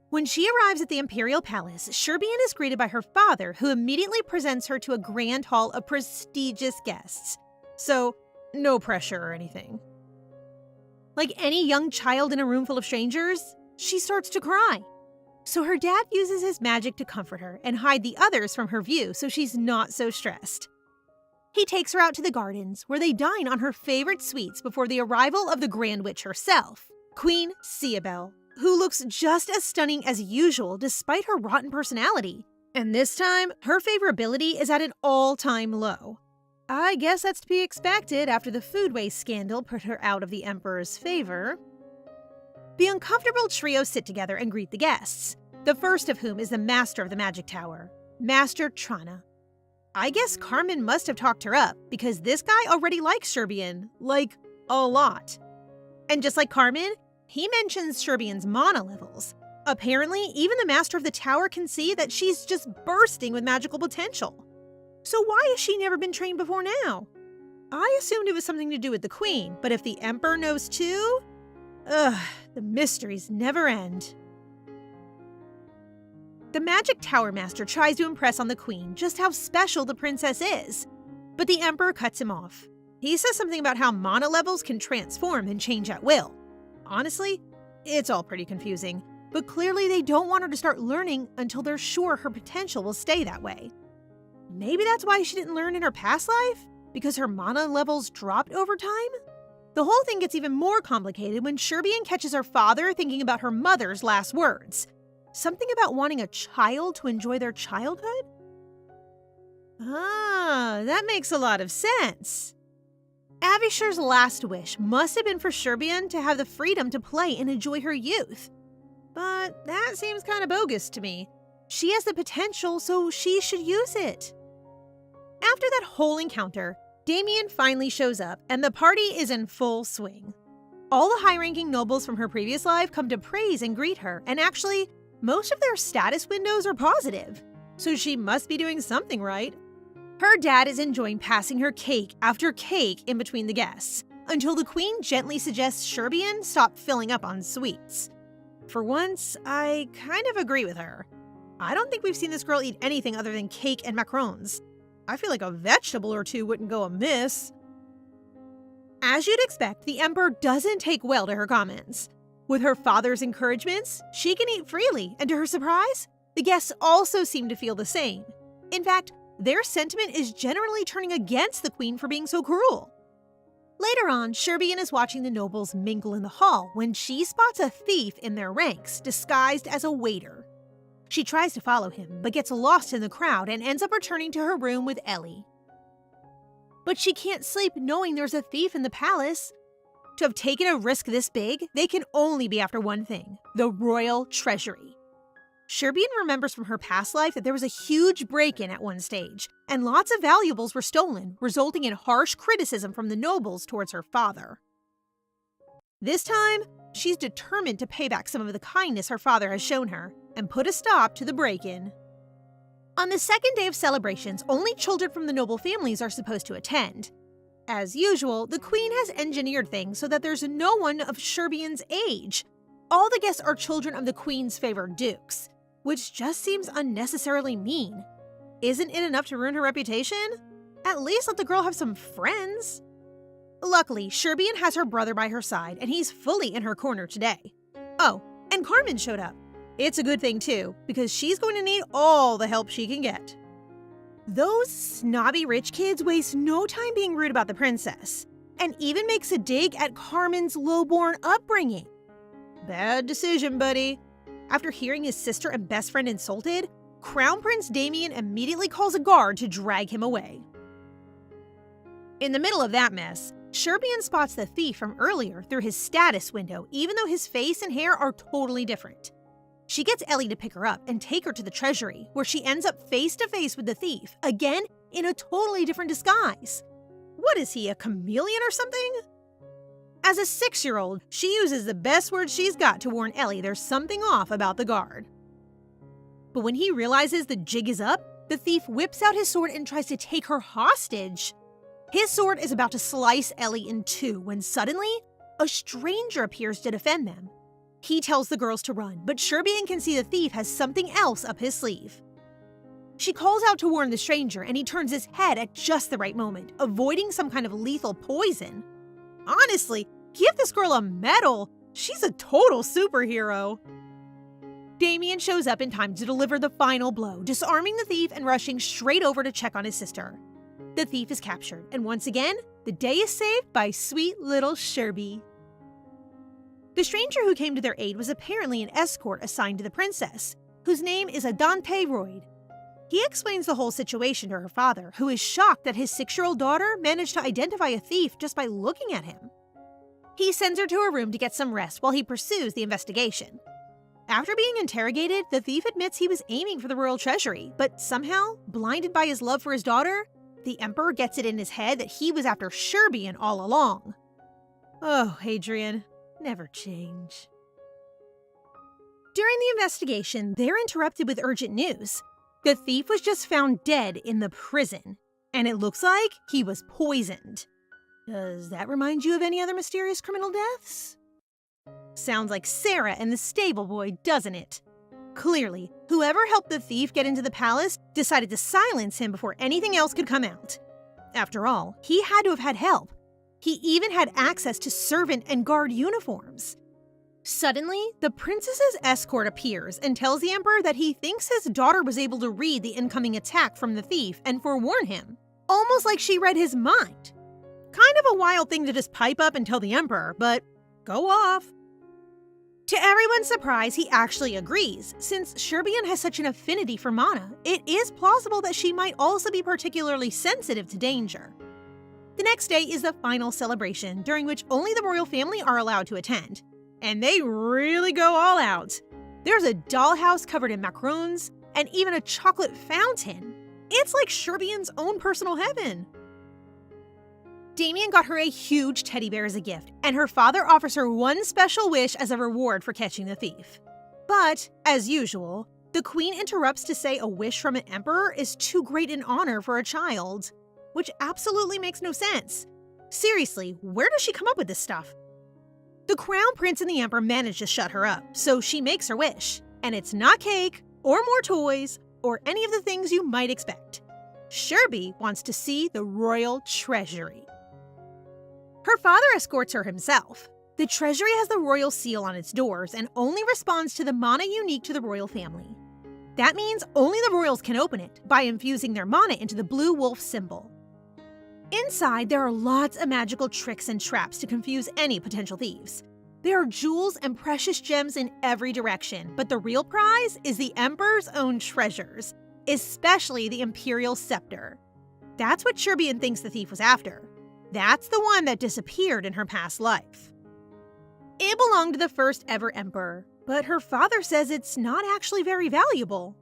When she arrives at the Imperial Palace, Sherbian is greeted by her father, who immediately presents her to a grand hall of prestigious guests. So, no pressure or anything. Like any young child in a room full of strangers, she starts to cry. So her dad uses his magic to comfort her and hide the others from her view so she's not so stressed. He takes her out to the gardens, where they dine on her favorite sweets before the arrival of the Grand Witch herself, Queen Siabel, who looks just as stunning as usual despite her rotten personality. And this time, her favorability is at an all-time low. I guess that's to be expected after the food waste scandal put her out of the Emperor's favor. The uncomfortable trio sit together and greet the guests, the first of whom is the master of the magic tower, Master Trana. I guess Carmen must have talked her up, because this guy already likes Sherbian, like, a lot. And just like Carmen, he mentions Sherbian's mana levels. Apparently, even the master of the tower can see that she's just bursting with magical potential. So why has she never been trained before now? I assumed it was something to do with the queen, but if the Emperor knows too? Ugh, the mysteries never end. The Magic Tower Master tries to impress on the queen just how special the princess is, but the Emperor cuts him off. He says something about how mana levels can transform and change at will. Honestly, it's all pretty confusing, but clearly they don't want her to start learning until they're sure her potential will stay that way. Maybe that's why she didn't learn in her past life? Because her mana levels dropped over time? The whole thing gets even more complicated when Sherbian catches her father thinking about her mother's last words. Something about wanting a child to enjoy their childhood? Ah, that makes a lot of sense. Avishur's last wish must have been for Sherbian to have the freedom to play and enjoy her youth. But that seems kind of bogus to me. She has the potential, so she should use it. After that whole encounter, Damien finally shows up, and the party is in full swing. All the high-ranking nobles from her previous life come to praise and greet her, and actually, most of their status windows are positive, so she must be doing something right. Her dad is enjoying passing her cake after cake in between the guests, until the queen gently suggests Sherbian stop filling up on sweets. For once, I kind of agree with her. I don't think we've seen this girl eat anything other than cake and macarons. I feel like a vegetable or two wouldn't go amiss. As you'd expect, the Emperor doesn't take well to her comments. With her father's encouragements, she can eat freely, and to her surprise, the guests also seem to feel the same. In fact, their sentiment is generally turning against the queen for being so cruel. Later on, Sherbian is watching the nobles mingle in the hall when she spots a thief in their ranks, disguised as a waiter. She tries to follow him, but gets lost in the crowd and ends up returning to her room with Ellie. But she can't sleep knowing there's a thief in the palace. To have taken a risk this big, they can only be after one thing: the royal treasury. Sherbian remembers from her past life that there was a huge break-in at one stage, and lots of valuables were stolen, resulting in harsh criticism from the nobles towards her father. This time, she's determined to pay back some of the kindness her father has shown her, and put a stop to the break-in. On the second day of celebrations, only children from the noble families are supposed to attend. As usual, the queen has engineered things so that there's no one of Sherbian's age. All the guests are children of the queen's favored dukes, which just seems unnecessarily mean. Isn't it enough to ruin her reputation? At least let the girl have some friends. Luckily, Sherbian has her brother by her side, and he's fully in her corner today. Oh, and Carmen showed up. It's a good thing too, because she's going to need all the help she can get. Those snobby rich kids waste no time being rude about the princess, and even makes a dig at Carmen's low-born upbringing. Bad decision, buddy. After hearing his sister and best friend insulted, Crown Prince Damien immediately calls a guard to drag him away. In the middle of that mess, Sherbian spots the thief from earlier through his status window, even though his face and hair are totally different. She gets Ellie to pick her up and take her to the treasury, where she ends up face to face with the thief, again in a totally different disguise. What is he, a chameleon or something? As a 6-year-old, she uses the best words she's got to warn Ellie there's something off about the guard. But when he realizes the jig is up, the thief whips out his sword and tries to take her hostage. His sword is about to slice Ellie in two when suddenly, a stranger appears to defend them. He tells the girls to run, but Sherbian can see the thief has something else up his sleeve. She calls out to warn the stranger, and he turns his head at just the right moment, avoiding some kind of lethal poison. Honestly, give this girl a medal. She's a total superhero. Damien shows up in time to deliver the final blow, disarming the thief and rushing straight over to check on his sister. The thief is captured, and once again, the day is saved by sweet little Sherby. The stranger who came to their aid was apparently an escort assigned to the princess, whose name is Adante Royd. He explains the whole situation to her father, who is shocked that his 6-year-old daughter managed to identify a thief just by looking at him. He sends her to her room to get some rest while he pursues the investigation. After being interrogated, the thief admits he was aiming for the royal treasury, but somehow, blinded by his love for his daughter, the emperor gets it in his head that he was after Sherbian all along. Oh, Hadrian, never change. During the investigation, they're interrupted with urgent news. The thief was just found dead in the prison, and it looks like he was poisoned. Does that remind you of any other mysterious criminal deaths? Sounds like Sarah and the stable boy, doesn't it? Clearly, whoever helped the thief get into the palace decided to silence him before anything else could come out. After all, he had to have had help. He even had access to servant and guard uniforms. Suddenly, the princess's escort appears and tells the emperor that he thinks his daughter was able to read the incoming attack from the thief and forewarn him, almost like she read his mind. Kind of a wild thing to just pipe up and tell the emperor, but go off. To everyone's surprise, he actually agrees. Since Sherbian has such an affinity for Mana, it is plausible that she might also be particularly sensitive to danger. The next day is the final celebration, during which only the royal family are allowed to attend. And they really go all out. There's a dollhouse covered in macarons, and even a chocolate fountain. It's like Sherbian's own personal heaven. Damien got her a huge teddy bear as a gift, and her father offers her one special wish as a reward for catching the thief. But, as usual, the queen interrupts to say a wish from an emperor is too great an honor for a child, which absolutely makes no sense. Seriously, where does she come up with this stuff? The crown prince and the emperor manage to shut her up, so she makes her wish, and it's not cake, or more toys, or any of the things you might expect. Sherby wants to see the royal treasury. Her father escorts her himself. The treasury has the royal seal on its doors and only responds to the mana unique to the royal family. That means only the royals can open it by infusing their mana into the blue wolf symbol. Inside, there are lots of magical tricks and traps to confuse any potential thieves. There are jewels and precious gems in every direction, but the real prize is the emperor's own treasures, especially the imperial scepter. That's what Sherbian thinks the thief was after. That's the one that disappeared in her past life. It belonged to the first ever emperor, but her father says it's not actually very valuable.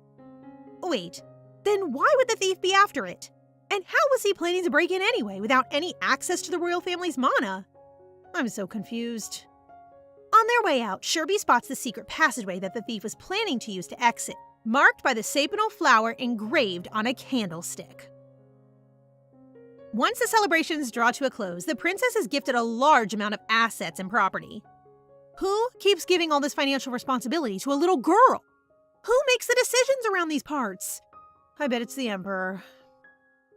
Wait, then why would the thief be after it? And how was he planning to break in anyway without any access to the royal family's mana? I'm so confused. On their way out, Sherby spots the secret passageway that the thief was planning to use to exit, marked by the sapinal flower engraved on a candlestick. Once the celebrations draw to a close, the princess is gifted a large amount of assets and property. Who keeps giving all this financial responsibility to a little girl? Who makes the decisions around these parts? I bet it's the emperor.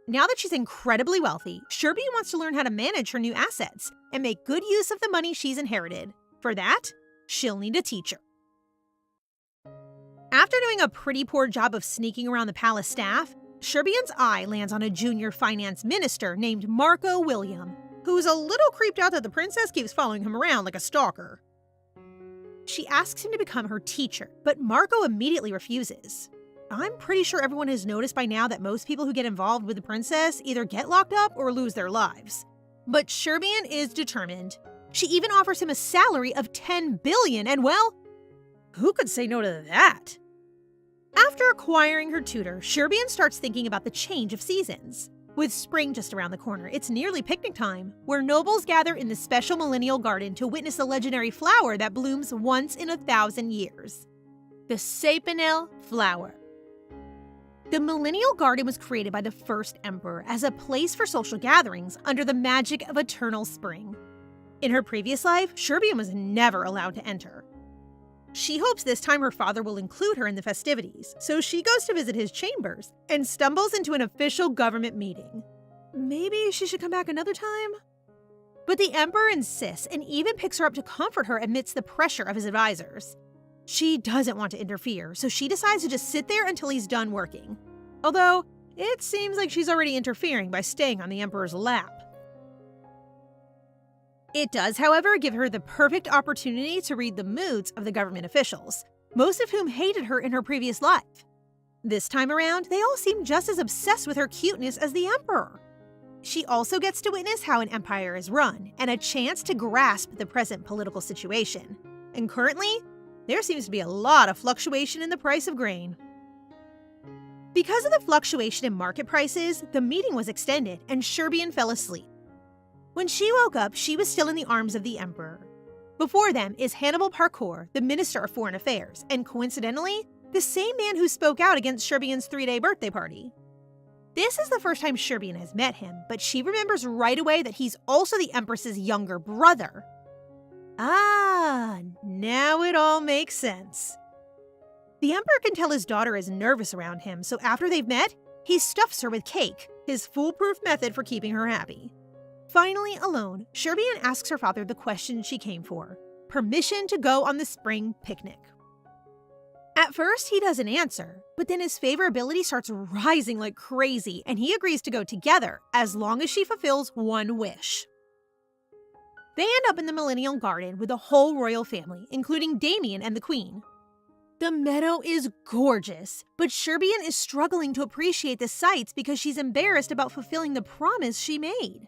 Now that she's incredibly wealthy, Sherby wants to learn how to manage her new assets and make good use of the money she's inherited. For that, she'll need a teacher. After doing a pretty poor job of sneaking around the palace staff, Sherbian's eye lands on a junior finance minister named Marco William, who's a little creeped out that the princess keeps following him around like a stalker. She asks him to become her teacher, but Marco immediately refuses. I'm pretty sure everyone has noticed by now that most people who get involved with the princess either get locked up or lose their lives. But Sherbian is determined. She even offers him a salary of 10 billion, and well, who could say no to that? After acquiring her tutor, Sherbian starts thinking about the change of seasons. With spring just around the corner, it's nearly picnic time, where nobles gather in the special millennial garden to witness the legendary flower that blooms once in 1,000 years. The sapinal flower. The millennial garden was created by the first emperor as a place for social gatherings under the magic of eternal spring. In her previous life, Sherbian was never allowed to enter. She hopes this time her father will include her in the festivities, so she goes to visit his chambers and stumbles into an official government meeting. Maybe she should come back another time? But the emperor insists and even picks her up to comfort her amidst the pressure of his advisors. She doesn't want to interfere, so she decides to just sit there until he's done working. Although, it seems like she's already interfering by staying on the emperor's lap. It does, however, give her the perfect opportunity to read the moods of the government officials, most of whom hated her in her previous life. This time around, they all seem just as obsessed with her cuteness as the emperor. She also gets to witness how an empire is run, and a chance to grasp the present political situation. And currently, there seems to be a lot of fluctuation in the price of grain. Because of the fluctuation in market prices, the meeting was extended, and Sherbian fell asleep. When she woke up, she was still in the arms of the emperor. Before them is Hannibal Parkour, the Minister of Foreign Affairs, and coincidentally, the same man who spoke out against Sherbian's 3-day birthday party. This is the first time Sherbian has met him, but she remembers right away that he's also the Empress's younger brother. Ah, now it all makes sense. The emperor can tell his daughter is nervous around him, so after they've met, he stuffs her with cake, his foolproof method for keeping her happy. Finally alone, Sherbian asks her father the question she came for: permission to go on the spring picnic. At first, he doesn't answer, but then his favorability starts rising like crazy, and he agrees to go together as long as she fulfills one wish. They end up in the Millennial Garden with the whole royal family, including Damien and the Queen. The meadow is gorgeous, but Sherbian is struggling to appreciate the sights because she's embarrassed about fulfilling the promise she made.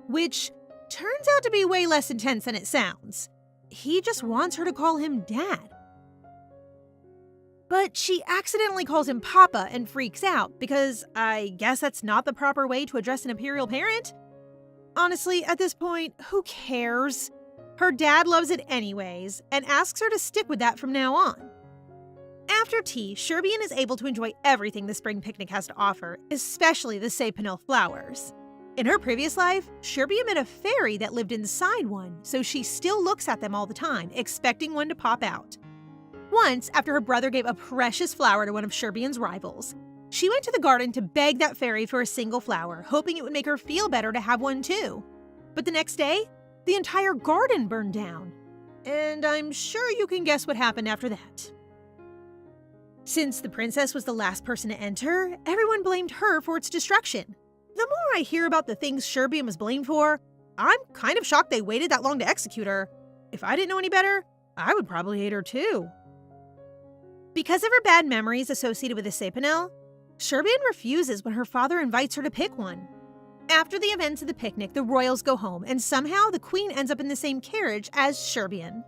Which turns out to be way less intense than it sounds. He just wants her to call him Dad. But she accidentally calls him Papa and freaks out because I guess that's not the proper way to address an imperial parent? Honestly, at this point, who cares? Her dad loves it anyways and asks her to stick with that from now on. After tea, Sherbian is able to enjoy everything the spring picnic has to offer, especially the sapinal flowers. In her previous life, Sherbian met a fairy that lived inside one, so she still looks at them all the time, expecting one to pop out. Once, after her brother gave a precious flower to one of Sherbian's rivals, she went to the garden to beg that fairy for a single flower, hoping it would make her feel better to have one too. But the next day, the entire garden burned down. And I'm sure you can guess what happened after that. Since the princess was the last person to enter, everyone blamed her for its destruction. The more I hear about the things Sherbian was blamed for, I'm kind of shocked they waited that long to execute her. If I didn't know any better, I would probably hate her too. Because of her bad memories associated with the sapinel, Sherbian refuses when her father invites her to pick one. After the events of the picnic, the royals go home, and somehow the queen ends up in the same carriage as Sherbian.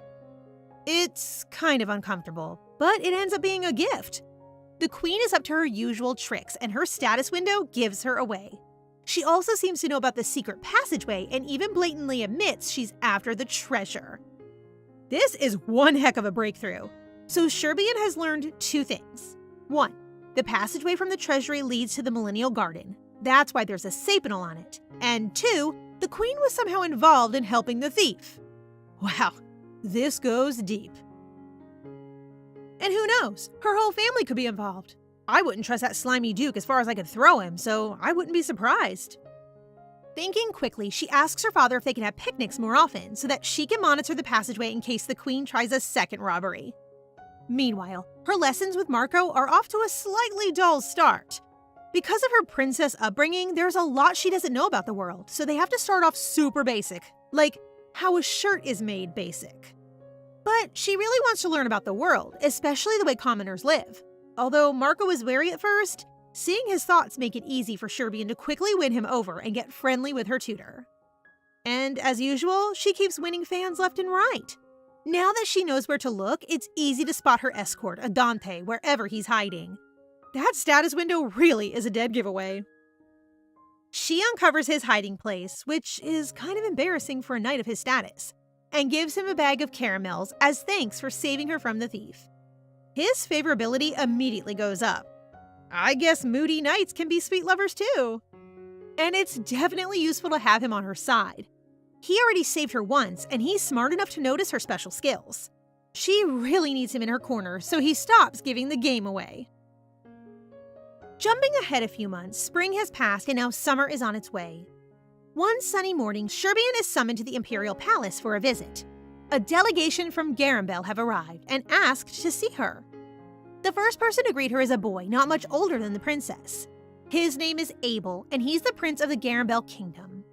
It's kind of uncomfortable, but it ends up being a gift. The queen is up to her usual tricks, and her status window gives her away. She also seems to know about the secret passageway and even blatantly admits she's after the treasure. This is one heck of a breakthrough. So Sherbian has learned 2 things. 1, the passageway from the treasury leads to the Millennial Garden. That's why there's a sapinal on it. And 2, the queen was somehow involved in helping the thief. Wow, this goes deep. And who knows, her whole family could be involved. I wouldn't trust that slimy duke as far as I could throw him, so I wouldn't be surprised. Thinking quickly, she asks her father if they can have picnics more often so that she can monitor the passageway in case the queen tries a second robbery. Meanwhile, her lessons with Marco are off to a slightly dull start. Because of her princess upbringing, there's a lot she doesn't know about the world, so they have to start off super basic, like how a shirt is made basic. But she really wants to learn about the world, especially the way commoners live. Although Marco is wary at first, seeing his thoughts make it easy for Sherbian to quickly win him over and get friendly with her tutor. And as usual, she keeps winning fans left and right. Now that she knows where to look, it's easy to spot her escort, Dante, wherever he's hiding. That status window really is a dead giveaway. She uncovers his hiding place, which is kind of embarrassing for a knight of his status, and gives him a bag of caramels as thanks for saving her from the thief. His favorability immediately goes up. I guess moody knights can be sweet lovers too. And it's definitely useful to have him on her side. He already saved her once, and he's smart enough to notice her special skills. She really needs him in her corner, so he stops giving the game away. Jumping ahead a few months, spring has passed and now summer is on its way. One sunny morning, Sherbian is summoned to the Imperial Palace for a visit. A delegation from Garambel have arrived and asked to see her. The first person to greet her is a boy not much older than the princess. His name is Abel, and he's the prince of the Garambel Kingdom.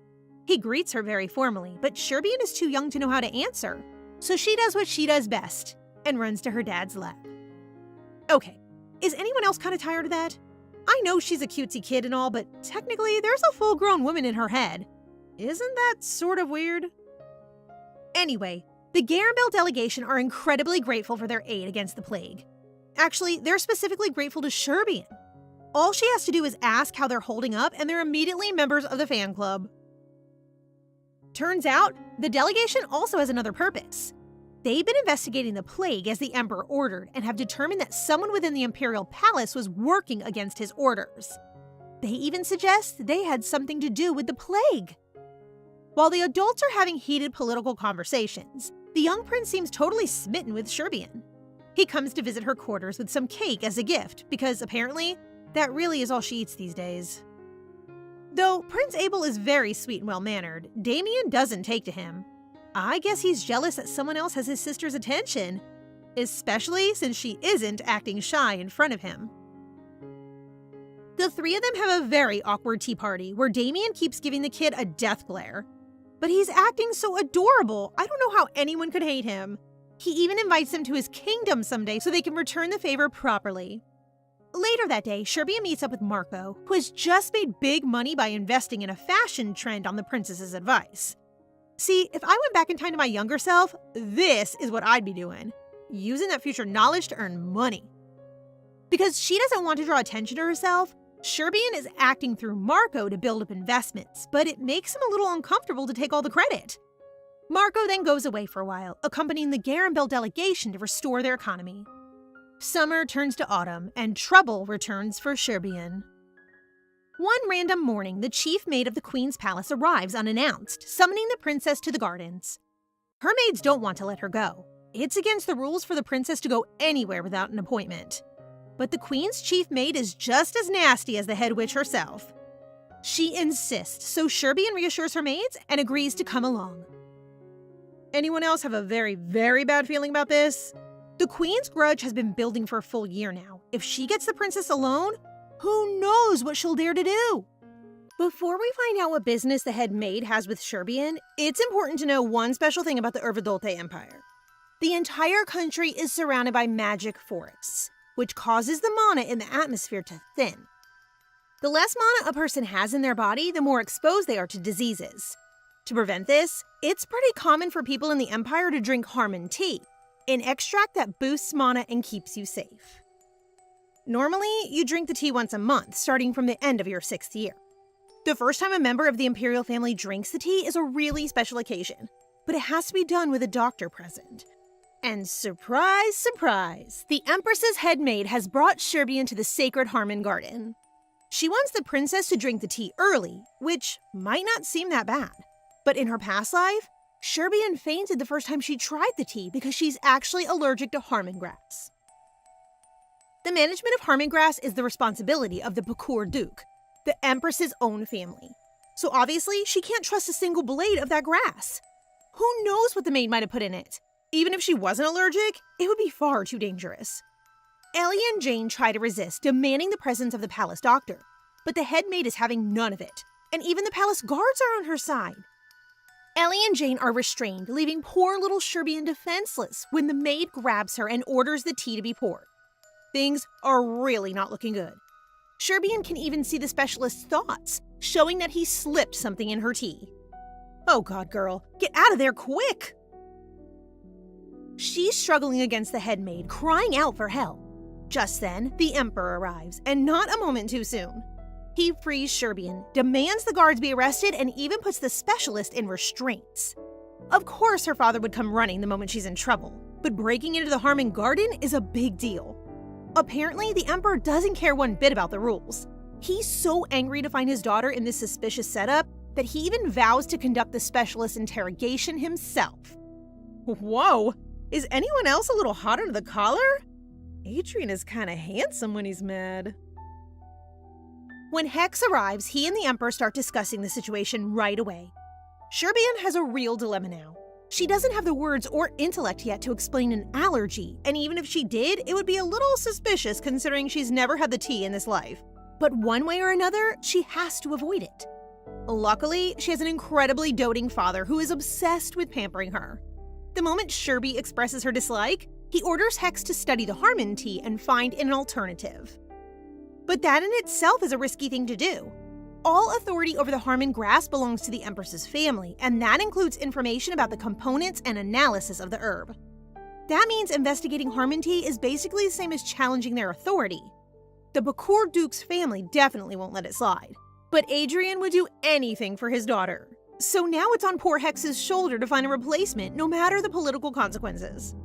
He greets her very formally, but Sherbian is too young to know how to answer, so she does what she does best and runs to her dad's lap. Okay, is anyone else kind of tired of that? I know she's a cutesy kid and all, but technically there's a full-grown woman in her head. Isn't that sort of weird? Anyway, the Garambel delegation are incredibly grateful for their aid against the plague. Actually, they're specifically grateful to Sherbian. All she has to do is ask how they're holding up, and they're immediately members of the fan club. Turns out, the delegation also has another purpose. They've been investigating the plague as the Emperor ordered and have determined that someone within the Imperial Palace was working against his orders. They even suggest they had something to do with the plague. While the adults are having heated political conversations, the young prince seems totally smitten with Sherbian. He comes to visit her quarters with some cake as a gift, because apparently, that really is all she eats these days. Though Prince Abel is very sweet and well-mannered, Damien doesn't take to him. I guess he's jealous that someone else has his sister's attention, especially since she isn't acting shy in front of him. The 3 of them have a very awkward tea party where Damien keeps giving the kid a death glare. But he's acting so adorable, I don't know how anyone could hate him. He even invites them to his kingdom someday so they can return the favor properly. Later that day, Sherbian meets up with Marco, who has just made big money by investing in a fashion trend on the princess's advice. See, if I went back in time to my younger self, this is what I'd be doing. Using that future knowledge to earn money. Because she doesn't want to draw attention to herself, Sherbian is acting through Marco to build up investments, but it makes him a little uncomfortable to take all the credit. Marco then goes away for a while, accompanying the Garambel delegation to restore their economy. Summer turns to autumn, and trouble returns for Sherbian. One random morning, the chief maid of the queen's palace arrives unannounced, summoning the princess to the gardens. Her maids don't want to let her go. It's against the rules for the princess to go anywhere without an appointment. But the queen's chief maid is just as nasty as the head witch herself. She insists, so Sherbian reassures her maids and agrees to come along. Anyone else have a very, very bad feeling about this? The queen's grudge has been building for a full year now. If she gets the princess alone, who knows what she'll dare to do? Before we find out what business the head maid has with Sherbian, it's important to know one special thing about the Urvadolte Empire. The entire country is surrounded by magic forests, which causes the mana in the atmosphere to thin. The less mana a person has in their body, the more exposed they are to diseases. To prevent this, it's pretty common for people in the Empire to drink Harmon tea, an extract that boosts mana and keeps you safe. Normally, you drink the tea once a month, starting from the end of your 6th year. The first time a member of the imperial family drinks the tea is a really special occasion, but it has to be done with a doctor present. And surprise, surprise, the Empress's head maid has brought Sherbian to the sacred Harmon garden. She wants the princess to drink the tea early, which might not seem that bad. But in her past life, Sherbian fainted the first time she tried the tea because she's actually allergic to Harmon grass. The management of Harmon grass is the responsibility of the Pakur Duke, the Empress's own family. So obviously, she can't trust a single blade of that grass. Who knows what the maid might have put in it? Even if she wasn't allergic, it would be far too dangerous. Ellie and Jane try to resist, demanding the presence of the palace doctor, but the head maid is having none of it, and even the palace guards are on her side. Ellie and Jane are restrained, leaving poor little Sherbian defenseless when the maid grabs her and orders the tea to be poured. Things are really not looking good. Sherbian can even see the specialist's thoughts, showing that he slipped something in her tea. Oh god, girl, get out of there quick! She's struggling against the head maid, crying out for help. Just then, the Emperor arrives, and not a moment too soon. He frees Sherbian, demands the guards be arrested, and even puts the specialist in restraints. Of course her father would come running the moment she's in trouble, but breaking into the Harmon garden is a big deal. Apparently, the Emperor doesn't care one bit about the rules. He's so angry to find his daughter in this suspicious setup that he even vows to conduct the specialist's interrogation himself. Whoa! Is anyone else a little hot under the collar? Adrian is kinda handsome when he's mad. When Hex arrives, he and the Emperor start discussing the situation right away. Sherbian has a real dilemma now. She doesn't have the words or intellect yet to explain an allergy, and even if she did, it would be a little suspicious considering she's never had the tea in this life. But one way or another, she has to avoid it. Luckily, she has an incredibly doting father who is obsessed with pampering her. The moment Sherby expresses her dislike, he orders Hex to study the Harmon tea and find an alternative. But that in itself is a risky thing to do. All authority over the Harmon grass belongs to the Empress's family, and that includes information about the components and analysis of the herb. That means investigating Harmon tea is basically the same as challenging their authority. The Bakur Duke's family definitely won't let it slide, but Adrian would do anything for his daughter. So now it's on poor Hex's shoulder to find a replacement, no matter the political consequences.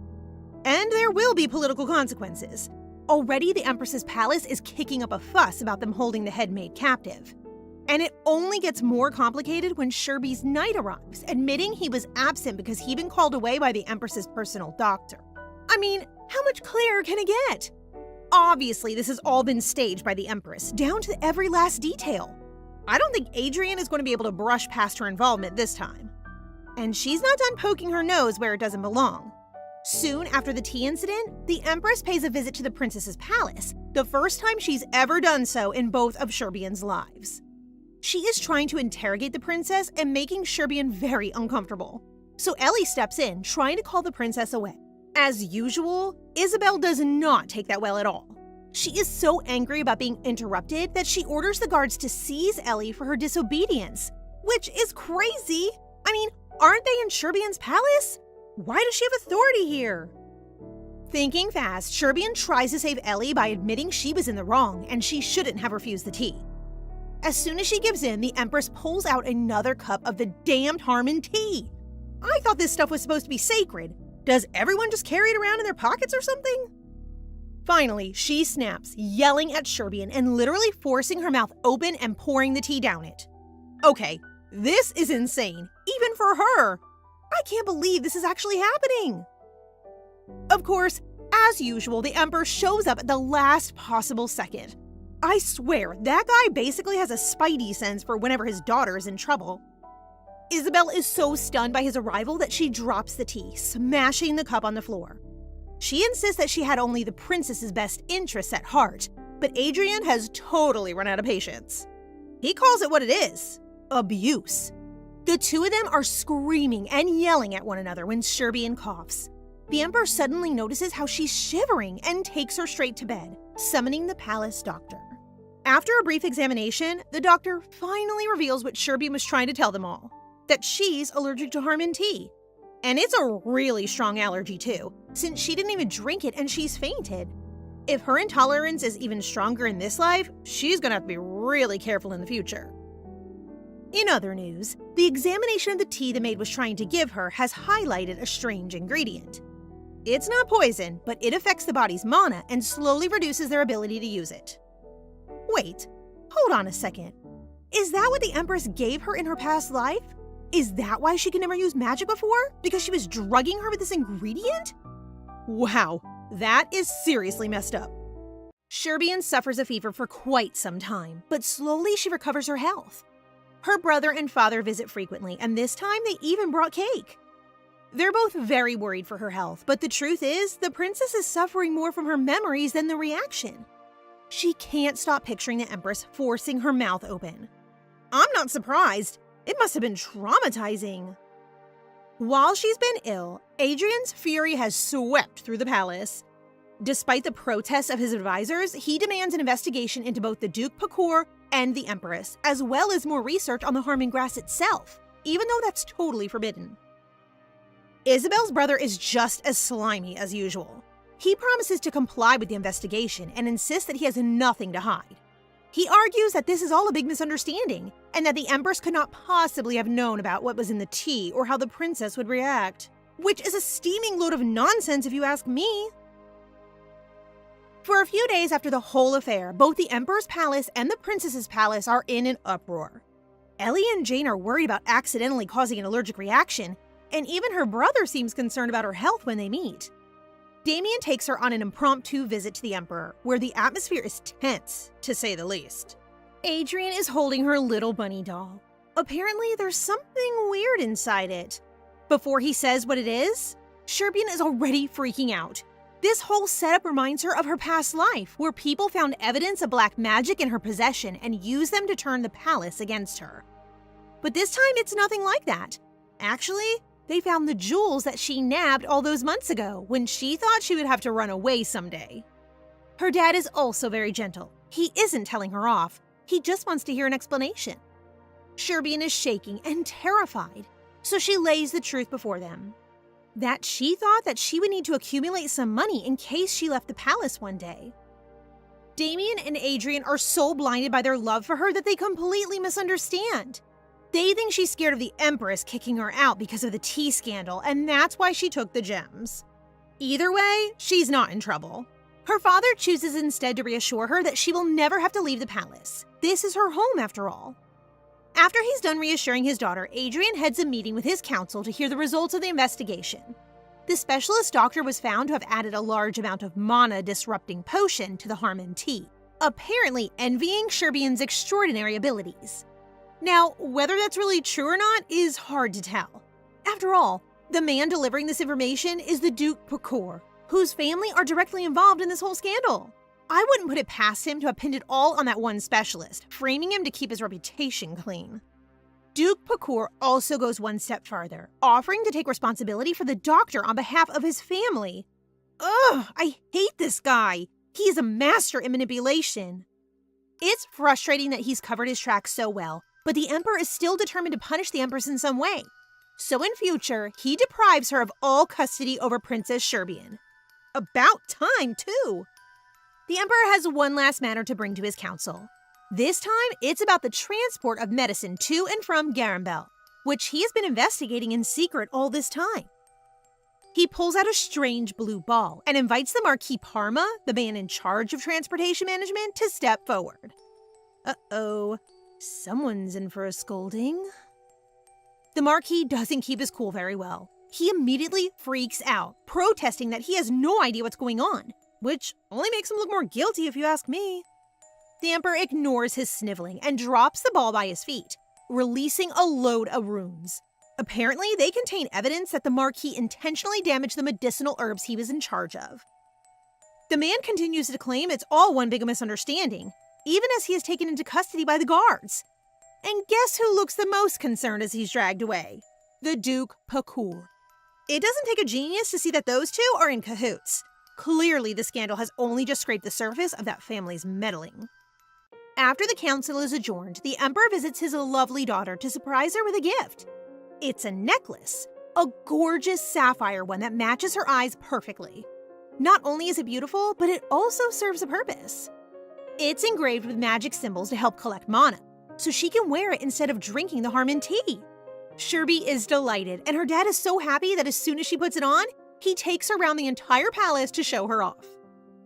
And there will be political consequences. Already, the Empress's palace is kicking up a fuss about them holding the head maid captive. And it only gets more complicated when Sherby's knight arrives, admitting he was absent because he'd been called away by the Empress's personal doctor. I mean, how much clearer can it get? Obviously, this has all been staged by the Empress, down to every last detail. I don't think Adrian is going to be able to brush past her involvement this time. And she's not done poking her nose where it doesn't belong. Soon after the tea incident, the Empress pays a visit to the princess's palace, the first time she's ever done so in both of Sherbian's lives. She is trying to interrogate the princess and making Sherbian very uncomfortable. So Ellie steps in, trying to call the princess away. As usual, Isabel does not take that well at all. She is so angry about being interrupted that she orders the guards to seize Ellie for her disobedience, which is crazy. I mean, aren't they in Sherbian's palace? Why does she have authority here? Thinking fast, Sherbian tries to save Ellie by admitting she was in the wrong and she shouldn't have refused the tea. As soon as she gives in, the Empress pulls out another cup of the damned Harmon tea. I thought this stuff was supposed to be sacred. Does everyone just carry it around in their pockets or something? Finally, she snaps, yelling at Sherbian and literally forcing her mouth open and pouring the tea down it. Okay, this is insane, even for her. I can't believe this is actually happening. Of course, as usual, the Emperor shows up at the last possible second. I swear, that guy basically has a spidey sense for whenever his daughter is in trouble. Isabel is so stunned by his arrival that she drops the tea, smashing the cup on the floor. She insists that she had only the princess's best interests at heart, but Adrian has totally run out of patience. He calls it what it is: abuse. The two of them are screaming and yelling at one another when Sherbian coughs. The Emperor suddenly notices how she's shivering and takes her straight to bed, summoning the palace doctor. After a brief examination, the doctor finally reveals what Sherbian was trying to tell them all, that she's allergic to Harmon tea. And it's a really strong allergy too, since she didn't even drink it and she's fainted. If her intolerance is even stronger in this life, she's gonna have to be really careful in the future. In other news, the examination of the tea the maid was trying to give her has highlighted a strange ingredient. It's not poison, but it affects the body's mana and slowly reduces their ability to use it. Wait, hold on a second. Is that what the Empress gave her in her past life? Is that why she could never use magic before? Because she was drugging her with this ingredient? Wow, that is seriously messed up. Sherbian suffers a fever for quite some time, but slowly she recovers her health. Her brother and father visit frequently, and this time they even brought cake. They're both very worried for her health, but the truth is, the princess is suffering more from her memories than the reaction. She can't stop picturing the Empress forcing her mouth open. I'm not surprised. It must have been traumatizing. While she's been ill, Adrian's fury has swept through the palace. Despite the protests of his advisors, he demands an investigation into both the Duke Pakor and the Empress, as well as more research on the Harmon grass itself, even though that's totally forbidden. Isabel's brother is just as slimy as usual. He promises to comply with the investigation and insists that he has nothing to hide. He argues that this is all a big misunderstanding, and that the Empress could not possibly have known about what was in the tea or how the princess would react. Which is a steaming load of nonsense if you ask me. For a few days after the whole affair, both the Emperor's palace and the princess's palace are in an uproar. Ellie and Jane are worried about accidentally causing an allergic reaction, and even her brother seems concerned about her health when they meet. Damien takes her on an impromptu visit to the Emperor, where the atmosphere is tense, to say the least. Adrian is holding her little bunny doll. Apparently, there's something weird inside it. Before he says what it is, Sherbian is already freaking out. This whole setup reminds her of her past life, where people found evidence of black magic in her possession and used them to turn the palace against her. But this time, it's nothing like that. Actually, they found the jewels that she nabbed all those months ago when she thought she would have to run away someday. Her dad is also very gentle. He isn't telling her off. He just wants to hear an explanation. Sherbian is shaking and terrified, so she lays the truth before them. That she thought that she would need to accumulate some money in case she left the palace one day. Damien and Adrian are so blinded by their love for her that they completely misunderstand. They think she's scared of the Empress kicking her out because of the tea scandal, and that's why she took the gems. Either way, she's not in trouble. Her father chooses instead to reassure her that she will never have to leave the palace. This is her home, after all. After he's done reassuring his daughter, Adrian heads a meeting with his council to hear the results of the investigation. The specialist doctor was found to have added a large amount of mana-disrupting potion to the Harmon tea, apparently envying Sherbian's extraordinary abilities. Now, whether that's really true or not is hard to tell. After all, the man delivering this information is the Duke Pakor, whose family are directly involved in this whole scandal. I wouldn't put it past him to have pinned it all on that one specialist, framing him to keep his reputation clean. Duke Pakor also goes one step farther, offering to take responsibility for the doctor on behalf of his family. Ugh, I hate this guy. He is a master in manipulation. It's frustrating that he's covered his tracks so well, but the Emperor is still determined to punish the Empress in some way. So in future, he deprives her of all custody over Princess Sherbian. About time, too! The Emperor has one last matter to bring to his council. This time, it's about the transport of medicine to and from Garambel, which he has been investigating in secret all this time. He pulls out a strange blue ball and invites the Marquis Parma, the man in charge of transportation management, to step forward. Uh-oh, someone's in for a scolding. The Marquis doesn't keep his cool very well. He immediately freaks out, protesting that he has no idea what's going on, which only makes him look more guilty if you ask me. The Emperor ignores his sniveling and drops the ball by his feet, releasing a load of runes. Apparently, they contain evidence that the Marquis intentionally damaged the medicinal herbs he was in charge of. The man continues to claim it's all one big misunderstanding, even as he is taken into custody by the guards. And guess who looks the most concerned as he's dragged away? The Duke Pakor. It doesn't take a genius to see that those two are in cahoots. Clearly, the scandal has only just scraped the surface of that family's meddling. After the council is adjourned, the emperor visits his lovely daughter to surprise her with a gift. It's a necklace, a gorgeous sapphire one that matches her eyes perfectly. Not only is it beautiful, but it also serves a purpose. It's engraved with magic symbols to help collect mana, so she can wear it instead of drinking the Harmon tea. Sherby is delighted, and her dad is so happy that as soon as she puts it on, he takes her around the entire palace to show her off.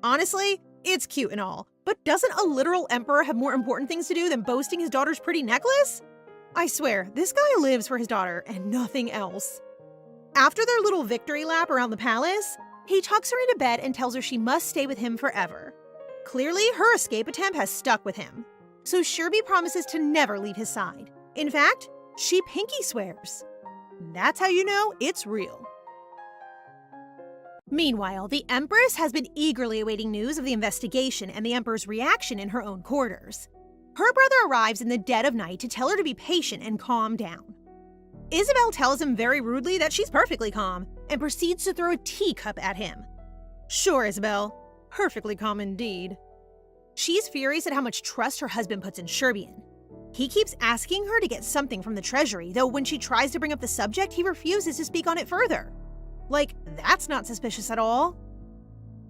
Honestly, it's cute and all, but doesn't a literal emperor have more important things to do than boasting his daughter's pretty necklace? I swear, this guy lives for his daughter and nothing else. After their little victory lap around the palace, he tucks her into bed and tells her she must stay with him forever. Clearly, her escape attempt has stuck with him, so Sherby promises to never leave his side. In fact, she pinky swears. That's how you know it's real. Meanwhile, the Empress has been eagerly awaiting news of the investigation and the Emperor's reaction in her own quarters. Her brother arrives in the dead of night to tell her to be patient and calm down. Isabel tells him very rudely that she's perfectly calm and proceeds to throw a teacup at him. Sure, Isabel. Perfectly calm indeed. She's furious at how much trust her husband puts in Sherbian. He keeps asking her to get something from the treasury, though when she tries to bring up the subject, he refuses to speak on it further. Like, that's not suspicious at all.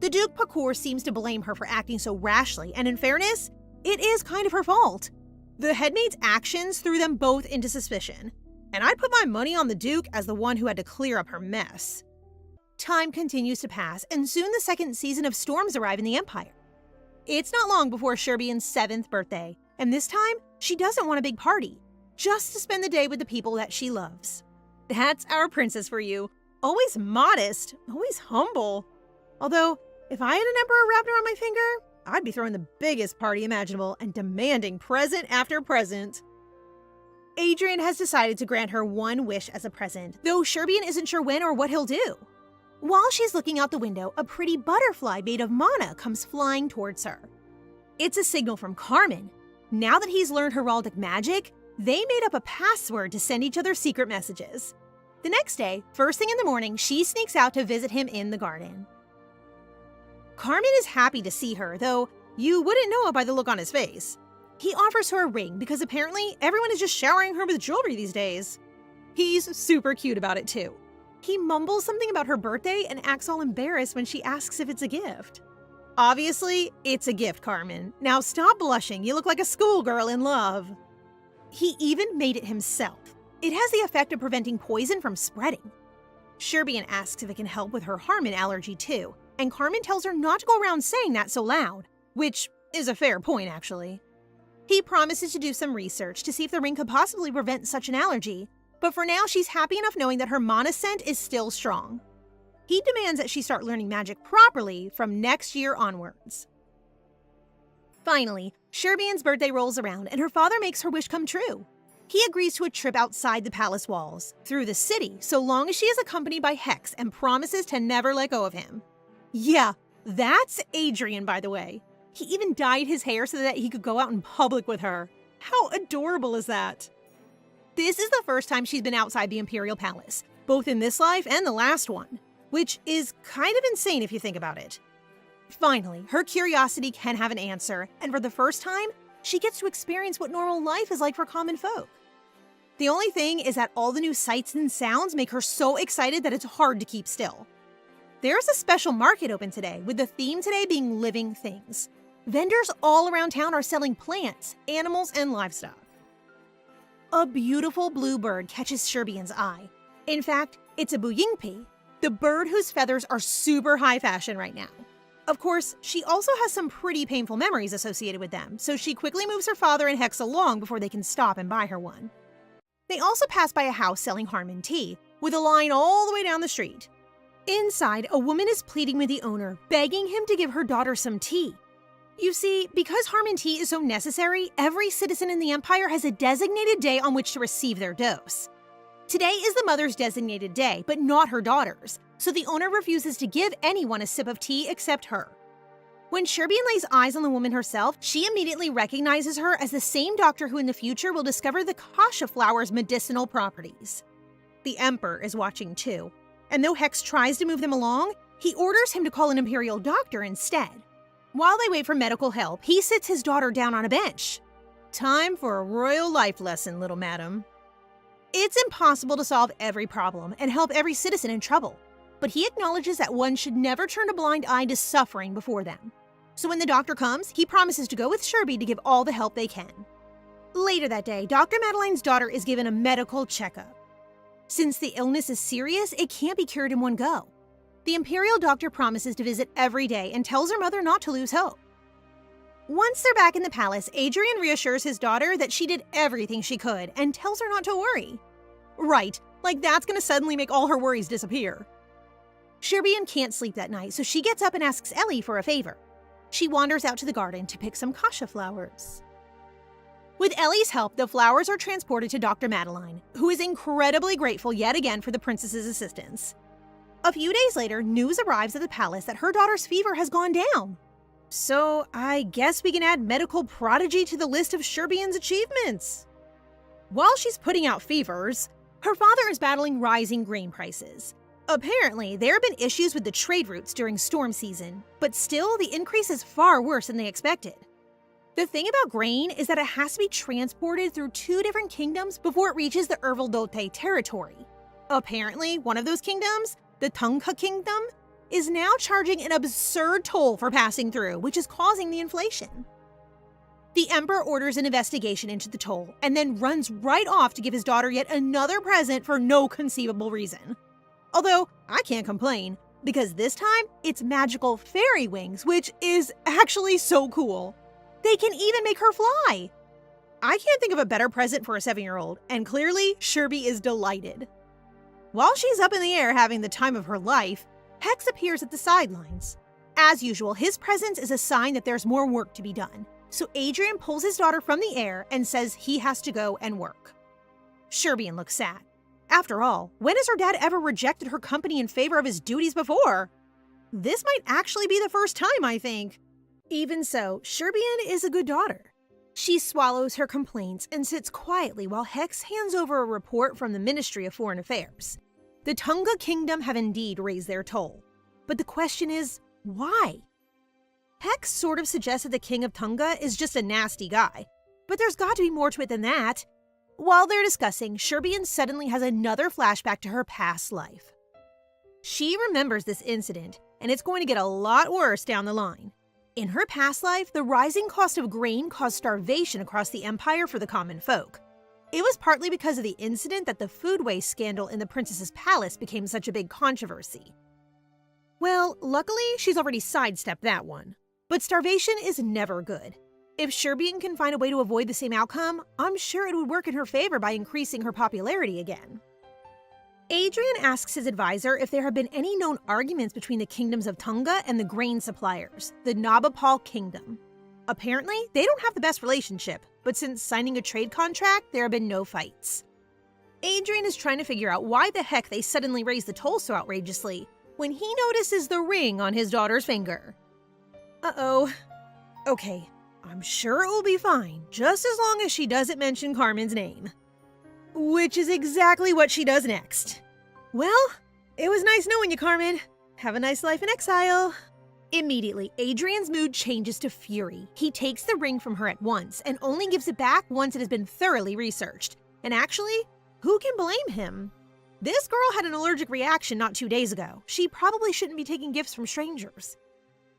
The Duke Pacour seems to blame her for acting so rashly, and in fairness, it is kind of her fault. The headmaid's actions threw them both into suspicion, and I'd put my money on the Duke as the one who had to clear up her mess. Time continues to pass, and soon the second season of storms arrive in the Empire. It's not long before Sherbian's 7th birthday, and this time, she doesn't want a big party, just to spend the day with the people that she loves. That's our princess for you. Always modest, always humble. Although, if I had an emperor wrapped around my finger, I'd be throwing the biggest party imaginable and demanding present after present. Adrian has decided to grant her one wish as a present, though Sherbian isn't sure when or what he'll do. While she's looking out the window, a pretty butterfly made of mana comes flying towards her. It's a signal from Carmen. Now that he's learned heraldic magic, they made up a password to send each other secret messages. The next day, first thing in the morning, she sneaks out to visit him in the garden. Carmen is happy to see her, though you wouldn't know it by the look on his face. He offers her a ring because apparently everyone is just showering her with jewelry these days. He's super cute about it too. He mumbles something about her birthday and acts all embarrassed when she asks if it's a gift. Obviously, it's a gift, Carmen. Now stop blushing, you look like a schoolgirl in love. He even made it himself. It has the effect of preventing poison from spreading. Sherbian asks if it can help with her Harmon allergy too, and Carmen tells her not to go around saying that so loud, which is a fair point actually. He promises to do some research to see if the ring could possibly prevent such an allergy, but for now she's happy enough knowing that her mana scent is still strong. He demands that she start learning magic properly from next year onwards. Finally, Sherbian's birthday rolls around and her father makes her wish come true. He agrees to a trip outside the palace walls, through the city, so long as she is accompanied by Hex and promises to never let go of him. Yeah, that's Adrian, by the way. He even dyed his hair so that he could go out in public with her. How adorable is that? This is the first time she's been outside the Imperial Palace, both in this life and the last one, which is kind of insane if you think about it. Finally, her curiosity can have an answer, and for the first time, she gets to experience what normal life is like for common folk. The only thing is that all the new sights and sounds make her so excited that it's hard to keep still. There's a special market open today, with the theme today being living things. Vendors all around town are selling plants, animals, and livestock. A beautiful blue bird catches Sherbian's eye. In fact, it's a buyingpi, the bird whose feathers are super high fashion right now. Of course, she also has some pretty painful memories associated with them, so she quickly moves her father and Hex along before they can stop and buy her one. They also pass by a house selling Harmon tea, with a line all the way down the street. Inside, a woman is pleading with the owner, begging him to give her daughter some tea. You see, because Harmon tea is so necessary, every citizen in the Empire has a designated day on which to receive their dose. Today is the mother's designated day, but not her daughter's, so the owner refuses to give anyone a sip of tea except her. When Sherbian lays eyes on the woman herself, she immediately recognizes her as the same doctor who in the future will discover the kasha flower's medicinal properties. The Emperor is watching too, and though Hex tries to move them along, he orders him to call an Imperial doctor instead. While they wait for medical help, he sits his daughter down on a bench. Time for a royal life lesson, little madam. It's impossible to solve every problem and help every citizen in trouble, but he acknowledges that one should never turn a blind eye to suffering before them. So when the doctor comes, he promises to go with Sherby to give all the help they can. Later that day, Dr. Madeline's daughter is given a medical checkup. Since the illness is serious, it can't be cured in one go. The imperial doctor promises to visit every day and tells her mother not to lose hope. Once they're back in the palace, Adrian reassures his daughter that she did everything she could and tells her not to worry. Right, like that's gonna suddenly make all her worries disappear. Sherbian can't sleep that night, so she gets up and asks Ellie for a favor. She wanders out to the garden to pick some kasha flowers. With Ellie's help, the flowers are transported to Dr. Madeline, who is incredibly grateful yet again for the princess's assistance. A few days later, news arrives at the palace that her daughter's fever has gone down. So I guess we can add medical prodigy to the list of Sherbian's achievements. While she's putting out fevers, her father is battling rising grain prices. Apparently, there have been issues with the trade routes during storm season, but still the increase is far worse than they expected. The thing about grain is that it has to be transported through 2 different kingdoms before it reaches the Ervildote territory. Apparently, one of those kingdoms, the Tungha Kingdom, is now charging an absurd toll for passing through, which is causing the inflation. The Emperor orders an investigation into the toll and then runs right off to give his daughter yet another present for no conceivable reason. Although, I can't complain, because this time it's magical fairy wings, which is actually so cool. They can even make her fly. I can't think of a better present for a 7-year-old, and clearly, Sherby is delighted. While she's up in the air having the time of her life, Hex appears at the sidelines. As usual, his presence is a sign that there's more work to be done, so Adrian pulls his daughter from the air and says he has to go and work. Sherbian looks sad. After all, when has her dad ever rejected her company in favor of his duties before? This might actually be the first time, I think. Even so, Sherbian is a good daughter. She swallows her complaints and sits quietly while Hex hands over a report from the Ministry of Foreign Affairs. The Tungha Kingdom have indeed raised their toll. But the question is, why? Hex sort of suggests that the King of Tungha is just a nasty guy, but there's got to be more to it than that. While they're discussing, Sherbian suddenly has another flashback to her past life. She remembers this incident, and it's going to get a lot worse down the line. In her past life, the rising cost of grain caused starvation across the empire for the common folk. It was partly because of the incident that the food waste scandal in the princess's palace became such a big controversy. Well, luckily, she's already sidestepped that one. But starvation is never good. If Sherbian can find a way to avoid the same outcome, I'm sure it would work in her favor by increasing her popularity again. Adrian asks his advisor if there have been any known arguments between the kingdoms of Tungha and the grain suppliers, the Nabapal Kingdom. Apparently, they don't have the best relationship, but since signing a trade contract, there have been no fights. Adrian is trying to figure out why the heck they suddenly raised the toll so outrageously when he notices the ring on his daughter's finger. Uh-oh. Okay, I'm sure it will be fine, just as long as she doesn't mention Carmen's name. Which is exactly what she does next. Well, it was nice knowing you, Carmen. Have a nice life in exile. Immediately, Adrian's mood changes to fury. He takes the ring from her at once and only gives it back once it has been thoroughly researched. And actually, who can blame him? This girl had an allergic reaction not 2 days ago. She probably shouldn't be taking gifts from strangers.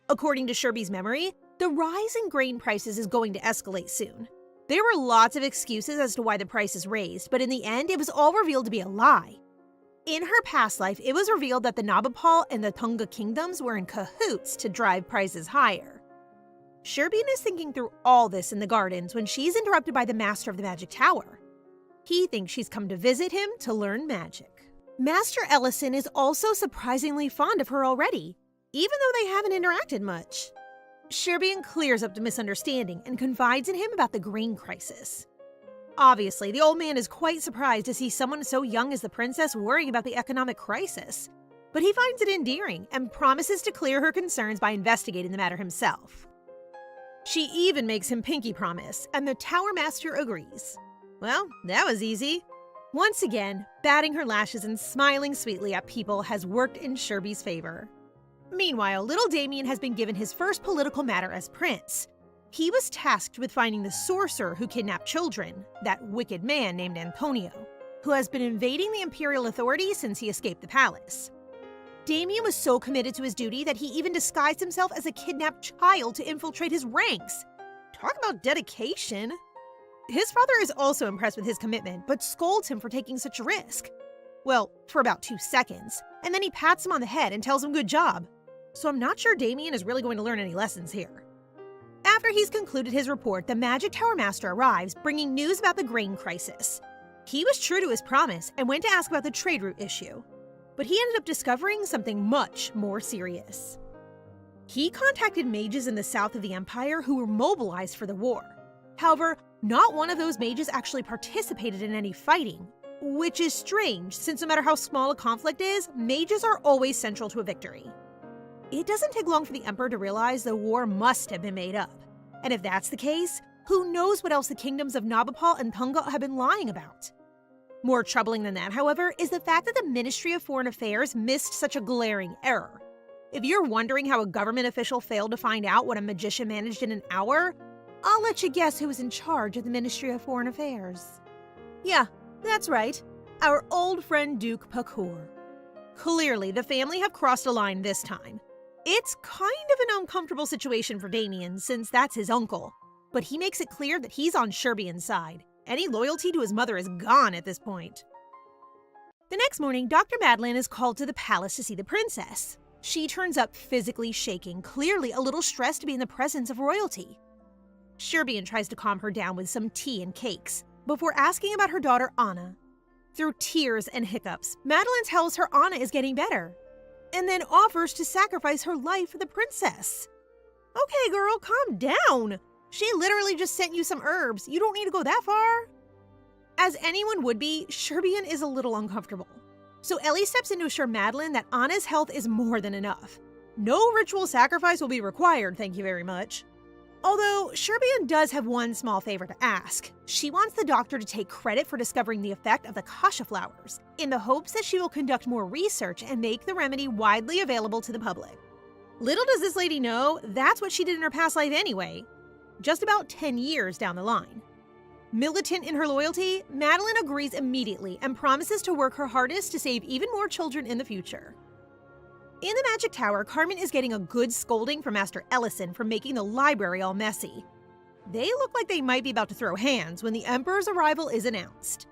According to Sherby's memory, the rise in grain prices is going to escalate soon. There were lots of excuses as to why the price is raised, but in the end, it was all revealed to be a lie. In her past life, it was revealed that the Nabapal and the Tungha kingdoms were in cahoots to drive prices higher. Sherbian is thinking through all this in the gardens when she's interrupted by the Master of the Magic Tower. He thinks she's come to visit him to learn magic. Master Ellison is also surprisingly fond of her already, even though they haven't interacted much. Sherbian clears up the misunderstanding and confides in him about the grain crisis. Obviously, the old man is quite surprised to see someone so young as the princess worrying about the economic crisis, but he finds it endearing and promises to clear her concerns by investigating the matter himself. She even makes him pinky promise, and the Tower Master agrees. Well, that was easy. Once again, batting her lashes and smiling sweetly at people has worked in Sherby's favor. Meanwhile, little Damien has been given his first political matter as prince. He was tasked with finding the sorcerer who kidnapped children, that wicked man named Antonio, who has been invading the imperial authorities since he escaped the palace. Damien was so committed to his duty that he even disguised himself as a kidnapped child to infiltrate his ranks. Talk about dedication! His father is also impressed with his commitment, but scolds him for taking such a risk. Well, for about 2 seconds, and then he pats him on the head and tells him good job. So I'm not sure Damien is really going to learn any lessons here. After he's concluded his report, the Magic Tower Master arrives, bringing news about the grain crisis. He was true to his promise and went to ask about the trade route issue, but he ended up discovering something much more serious. He contacted mages in the south of the Empire who were mobilized for the war. However, not one of those mages actually participated in any fighting, which is strange since no matter how small a conflict is, mages are always central to a victory. It doesn't take long for the Emperor to realize the war must have been made up. And if that's the case, who knows what else the kingdoms of Nabopol and Tunga have been lying about? More troubling than that, however, is the fact that the Ministry of Foreign Affairs missed such a glaring error. If you're wondering how a government official failed to find out what a magician managed in an hour, I'll let you guess who was in charge of the Ministry of Foreign Affairs. Yeah, that's right. Our old friend Duke Pakur. Clearly, the family have crossed a line this time. It's kind of an uncomfortable situation for Damien, since that's his uncle. But he makes it clear that he's on Sherbian's side. Any loyalty to his mother is gone at this point. The next morning, Dr. Madeline is called to the palace to see the princess. She turns up physically shaking, clearly a little stressed to be in the presence of royalty. Sherbian tries to calm her down with some tea and cakes, before asking about her daughter Anna. Through tears and hiccups, Madeline tells her Anna is getting better, and then offers to sacrifice her life for the princess. Okay, girl, calm down. She literally just sent you some herbs. You don't need to go that far. As anyone would be, Sherbian is a little uncomfortable. So Ellie steps in to assure Madeline that Anna's health is more than enough. No ritual sacrifice will be required, thank you very much. Although, Sherbian does have one small favor to ask. She wants the doctor to take credit for discovering the effect of the kasha flowers, in the hopes that she will conduct more research and make the remedy widely available to the public. Little does this lady know, that's what she did in her past life anyway, just about 10 years down the line. Militant in her loyalty, Madeline agrees immediately and promises to work her hardest to save even more children in the future. In the Magic Tower, Carmen is getting a good scolding from Master Ellison for making the library all messy. They look like they might be about to throw hands when the Emperor's arrival is announced.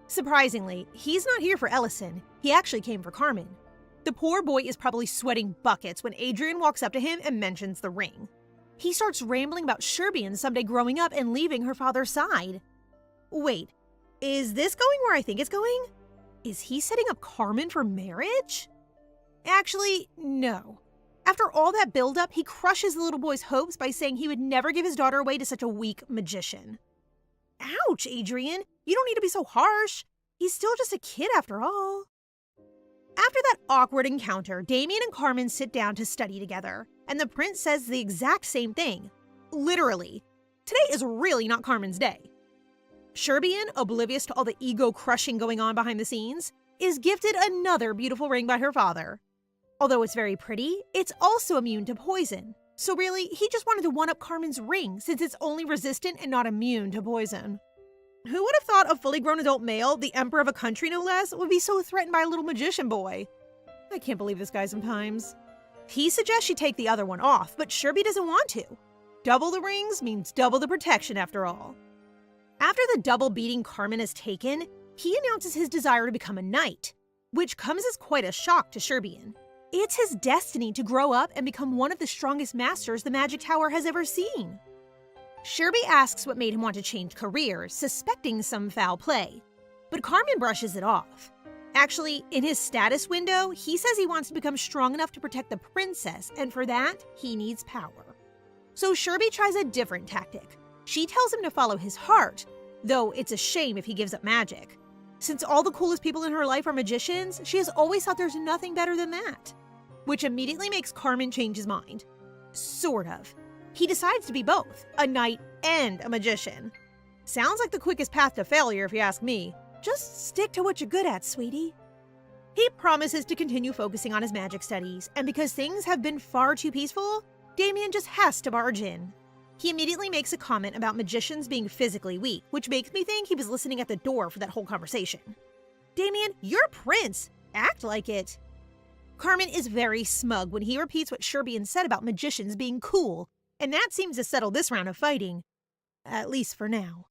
Surprisingly, he's not here for Ellison, he actually came for Carmen. The poor boy is probably sweating buckets when Adrian walks up to him and mentions the ring. He starts rambling about Sherbian someday growing up and leaving her father's side. Wait, is this going where I think it's going? Is he setting up Carmen for marriage? Actually, no. After all that buildup, he crushes the little boy's hopes by saying he would never give his daughter away to such a weak magician. Ouch, Adrian. You don't need to be so harsh. He's still just a kid after all. After that awkward encounter, Damien and Carmen sit down to study together, and the prince says the exact same thing. Literally. Today is really not Carmen's day. Sherbian, oblivious to all the ego-crushing going on behind the scenes, is gifted another beautiful ring by her father. Although it's very pretty, it's also immune to poison. So really, he just wanted to one-up Carmen's ring since it's only resistant and not immune to poison. Who would have thought a fully grown adult male, the emperor of a country no less, would be so threatened by a little magician boy? I can't believe this guy sometimes. He suggests she take the other one off, but Sherby doesn't want to. Double the rings means double the protection after all. After the double beating Carmen has taken, he announces his desire to become a knight, which comes as quite a shock to Sherbian. It's his destiny to grow up and become one of the strongest masters the Magic Tower has ever seen. Sherby asks what made him want to change careers, suspecting some foul play, but Carmen brushes it off. Actually, in his status window, he says he wants to become strong enough to protect the princess, and for that, he needs power. So Sherby tries a different tactic. She tells him to follow his heart, though it's a shame if he gives up magic. Since all the coolest people in her life are magicians, she has always thought there's nothing better than that. Which immediately makes Carmen change his mind. Sort of. He decides to be both, a knight and a magician. Sounds like the quickest path to failure if you ask me. Just stick to what you're good at, sweetie. He promises to continue focusing on his magic studies, and because things have been far too peaceful, Damien just has to barge in. He immediately makes a comment about magicians being physically weak, which makes me think he was listening at the door for that whole conversation. Damien, you're a prince. Act like it. Carmen is very smug when he repeats what Sherbian said about magicians being cool, and that seems to settle this round of fighting. At least for now.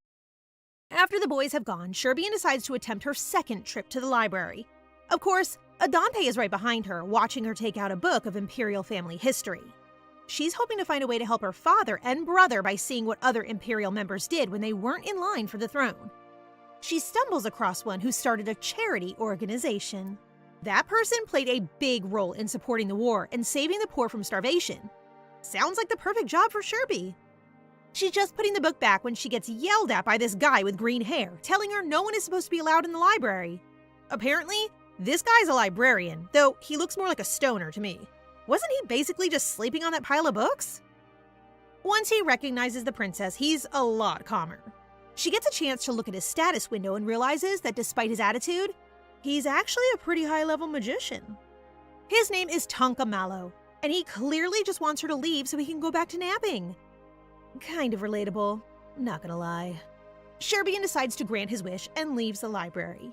After the boys have gone, Sherbian decides to attempt her second trip to the library. Of course, Adante is right behind her, watching her take out a book of imperial family history. She's hoping to find a way to help her father and brother by seeing what other imperial members did when they weren't in line for the throne. She stumbles across one who started a charity organization. That person played a big role in supporting the war and saving the poor from starvation. Sounds like the perfect job for Sherby. She's just putting the book back when she gets yelled at by this guy with green hair, telling her no one is supposed to be allowed in the library. Apparently, this guy's a librarian, though he looks more like a stoner to me. Wasn't he basically just sleeping on that pile of books? Once he recognizes the princess, he's a lot calmer. She gets a chance to look at his status window and realizes that despite his attitude, he's actually a pretty high-level magician. His name is Tonka Mallow, and he clearly just wants her to leave so he can go back to napping. Kind of relatable, not gonna lie. Sherbian decides to grant his wish and leaves the library.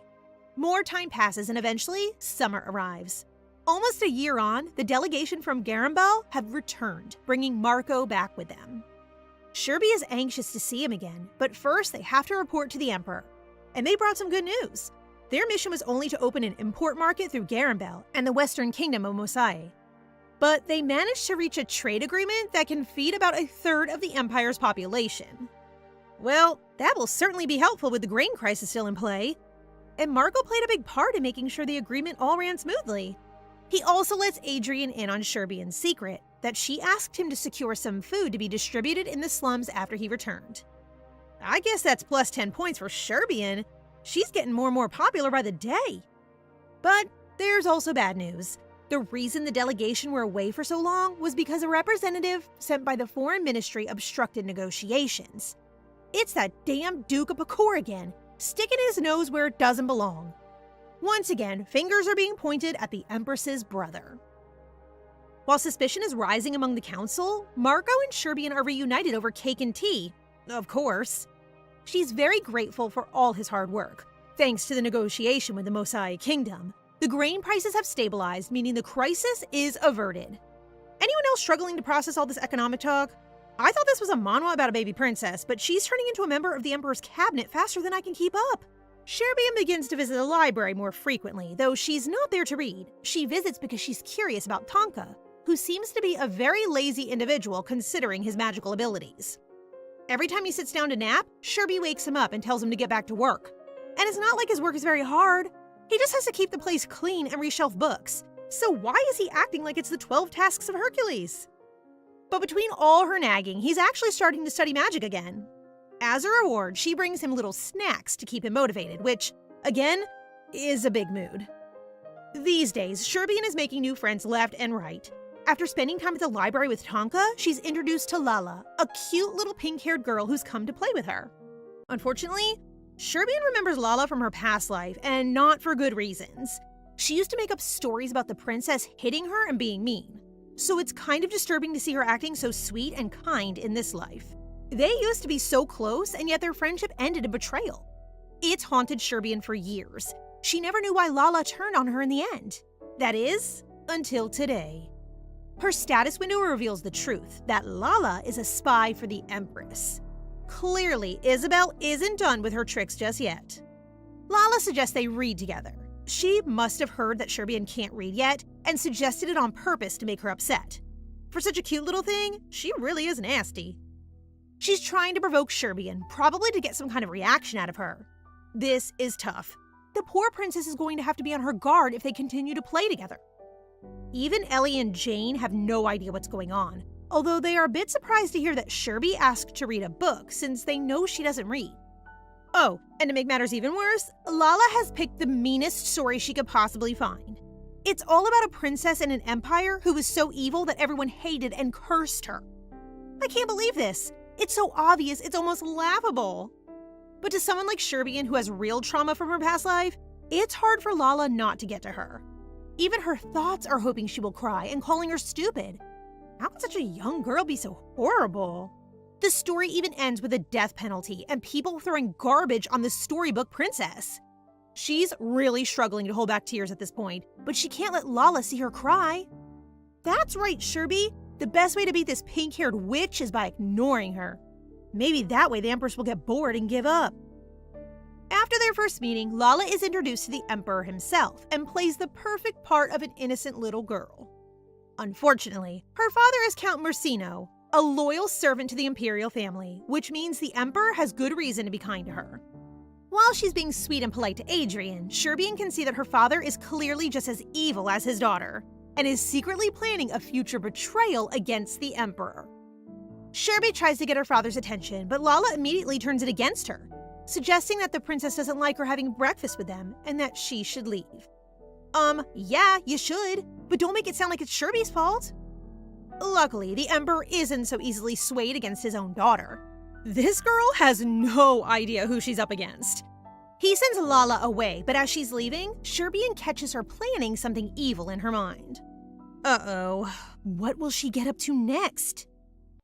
More time passes and eventually, summer arrives. Almost a year on, the delegation from Garambel have returned, bringing Marco back with them. Sherby is anxious to see him again, but first they have to report to the Emperor. And they brought some good news. Their mission was only to open an import market through Garambel and the Western Kingdom of Mosai. But they managed to reach a trade agreement that can feed about a third of the Empire's population. Well, that will certainly be helpful with the grain crisis still in play. And Marco played a big part in making sure the agreement all ran smoothly. He also lets Adrian in on Sherbian's secret, that she asked him to secure some food to be distributed in the slums after he returned. I guess that's plus 10 points for Sherbian. She's getting more and more popular by the day. But there's also bad news. The reason the delegation were away for so long was because a representative sent by the Foreign Ministry obstructed negotiations. It's that damn Duke of Pakor again, sticking his nose where it doesn't belong. Once again, fingers are being pointed at the Empress's brother. While suspicion is rising among the council, Marco and Sherbian are reunited over cake and tea. Of course. She's very grateful for all his hard work. Thanks to the negotiation with the Mosai Kingdom, the grain prices have stabilized, meaning the crisis is averted. Anyone else struggling to process all this economic talk? I thought this was a manhwa about a baby princess, but she's turning into a member of the Emperor's cabinet faster than I can keep up. Sherbian begins to visit the library more frequently, though she's not there to read. She visits because she's curious about Tonka, who seems to be a very lazy individual considering his magical abilities. Every time he sits down to nap, Sherby wakes him up and tells him to get back to work. And it's not like his work is very hard. He just has to keep the place clean and reshelf books. So why is he acting like it's the 12 tasks of Hercules? But between all her nagging, he's actually starting to study magic again. As a reward, she brings him little snacks to keep him motivated, which, again, is a big mood. These days, Sherbian is making new friends left and right. After spending time at the library with Tonka, she's introduced to Lala, a cute little pink-haired girl who's come to play with her. Unfortunately, Sherbian remembers Lala from her past life, and not for good reasons. She used to make up stories about the princess hitting her and being mean. So it's kind of disturbing to see her acting so sweet and kind in this life. They used to be so close, and yet their friendship ended in betrayal. It's haunted Sherbian for years. She never knew why Lala turned on her in the end. That is, until today. Her status window reveals the truth, that Lala is a spy for the Empress. Clearly, Isabel isn't done with her tricks just yet. Lala suggests they read together. She must have heard that Sherbian can't read yet, and suggested it on purpose to make her upset. For such a cute little thing, she really is nasty. She's trying to provoke Sherbian, probably to get some kind of reaction out of her. This is tough. The poor princess is going to have to be on her guard if they continue to play together. Even Ellie and Jane have no idea what's going on, although they are a bit surprised to hear that Sherby asked to read a book since they know she doesn't read. Oh, and to make matters even worse, Lala has picked the meanest story she could possibly find. It's all about a princess in an empire who was so evil that everyone hated and cursed her. I can't believe this. It's so obvious, it's almost laughable. But to someone like Sherbian who has real trauma from her past life, It's hard for Lala not to get to her. Even her thoughts are hoping she will cry and calling her stupid. How could such a young girl be so horrible? The story even ends with a death penalty and people throwing garbage on the storybook princess. She's really struggling to hold back tears at this point, but she can't let Lala see her cry. That's right, Sherby. The best way to beat this pink-haired witch is by ignoring her. Maybe that way the Empress will get bored and give up. After their first meeting, Lala is introduced to the Emperor himself and plays the perfect part of an innocent little girl. Unfortunately, her father is Count Mursino, a loyal servant to the imperial family, which means the Emperor has good reason to be kind to her. While she's being sweet and polite to Adrian, Sherbian can see that her father is clearly just as evil as his daughter, and is secretly planning a future betrayal against the Emperor. Sherby tries to get her father's attention, but Lala immediately turns it against her, suggesting that the princess doesn't like her having breakfast with them and that she should leave. Yeah, you should, but don't make it sound like it's Sherby's fault. Luckily, the Emperor isn't so easily swayed against his own daughter. This girl has no idea who she's up against. He sends Lala away, but as she's leaving, Sherbian catches her planning something evil in her mind. Uh-oh, what will she get up to next?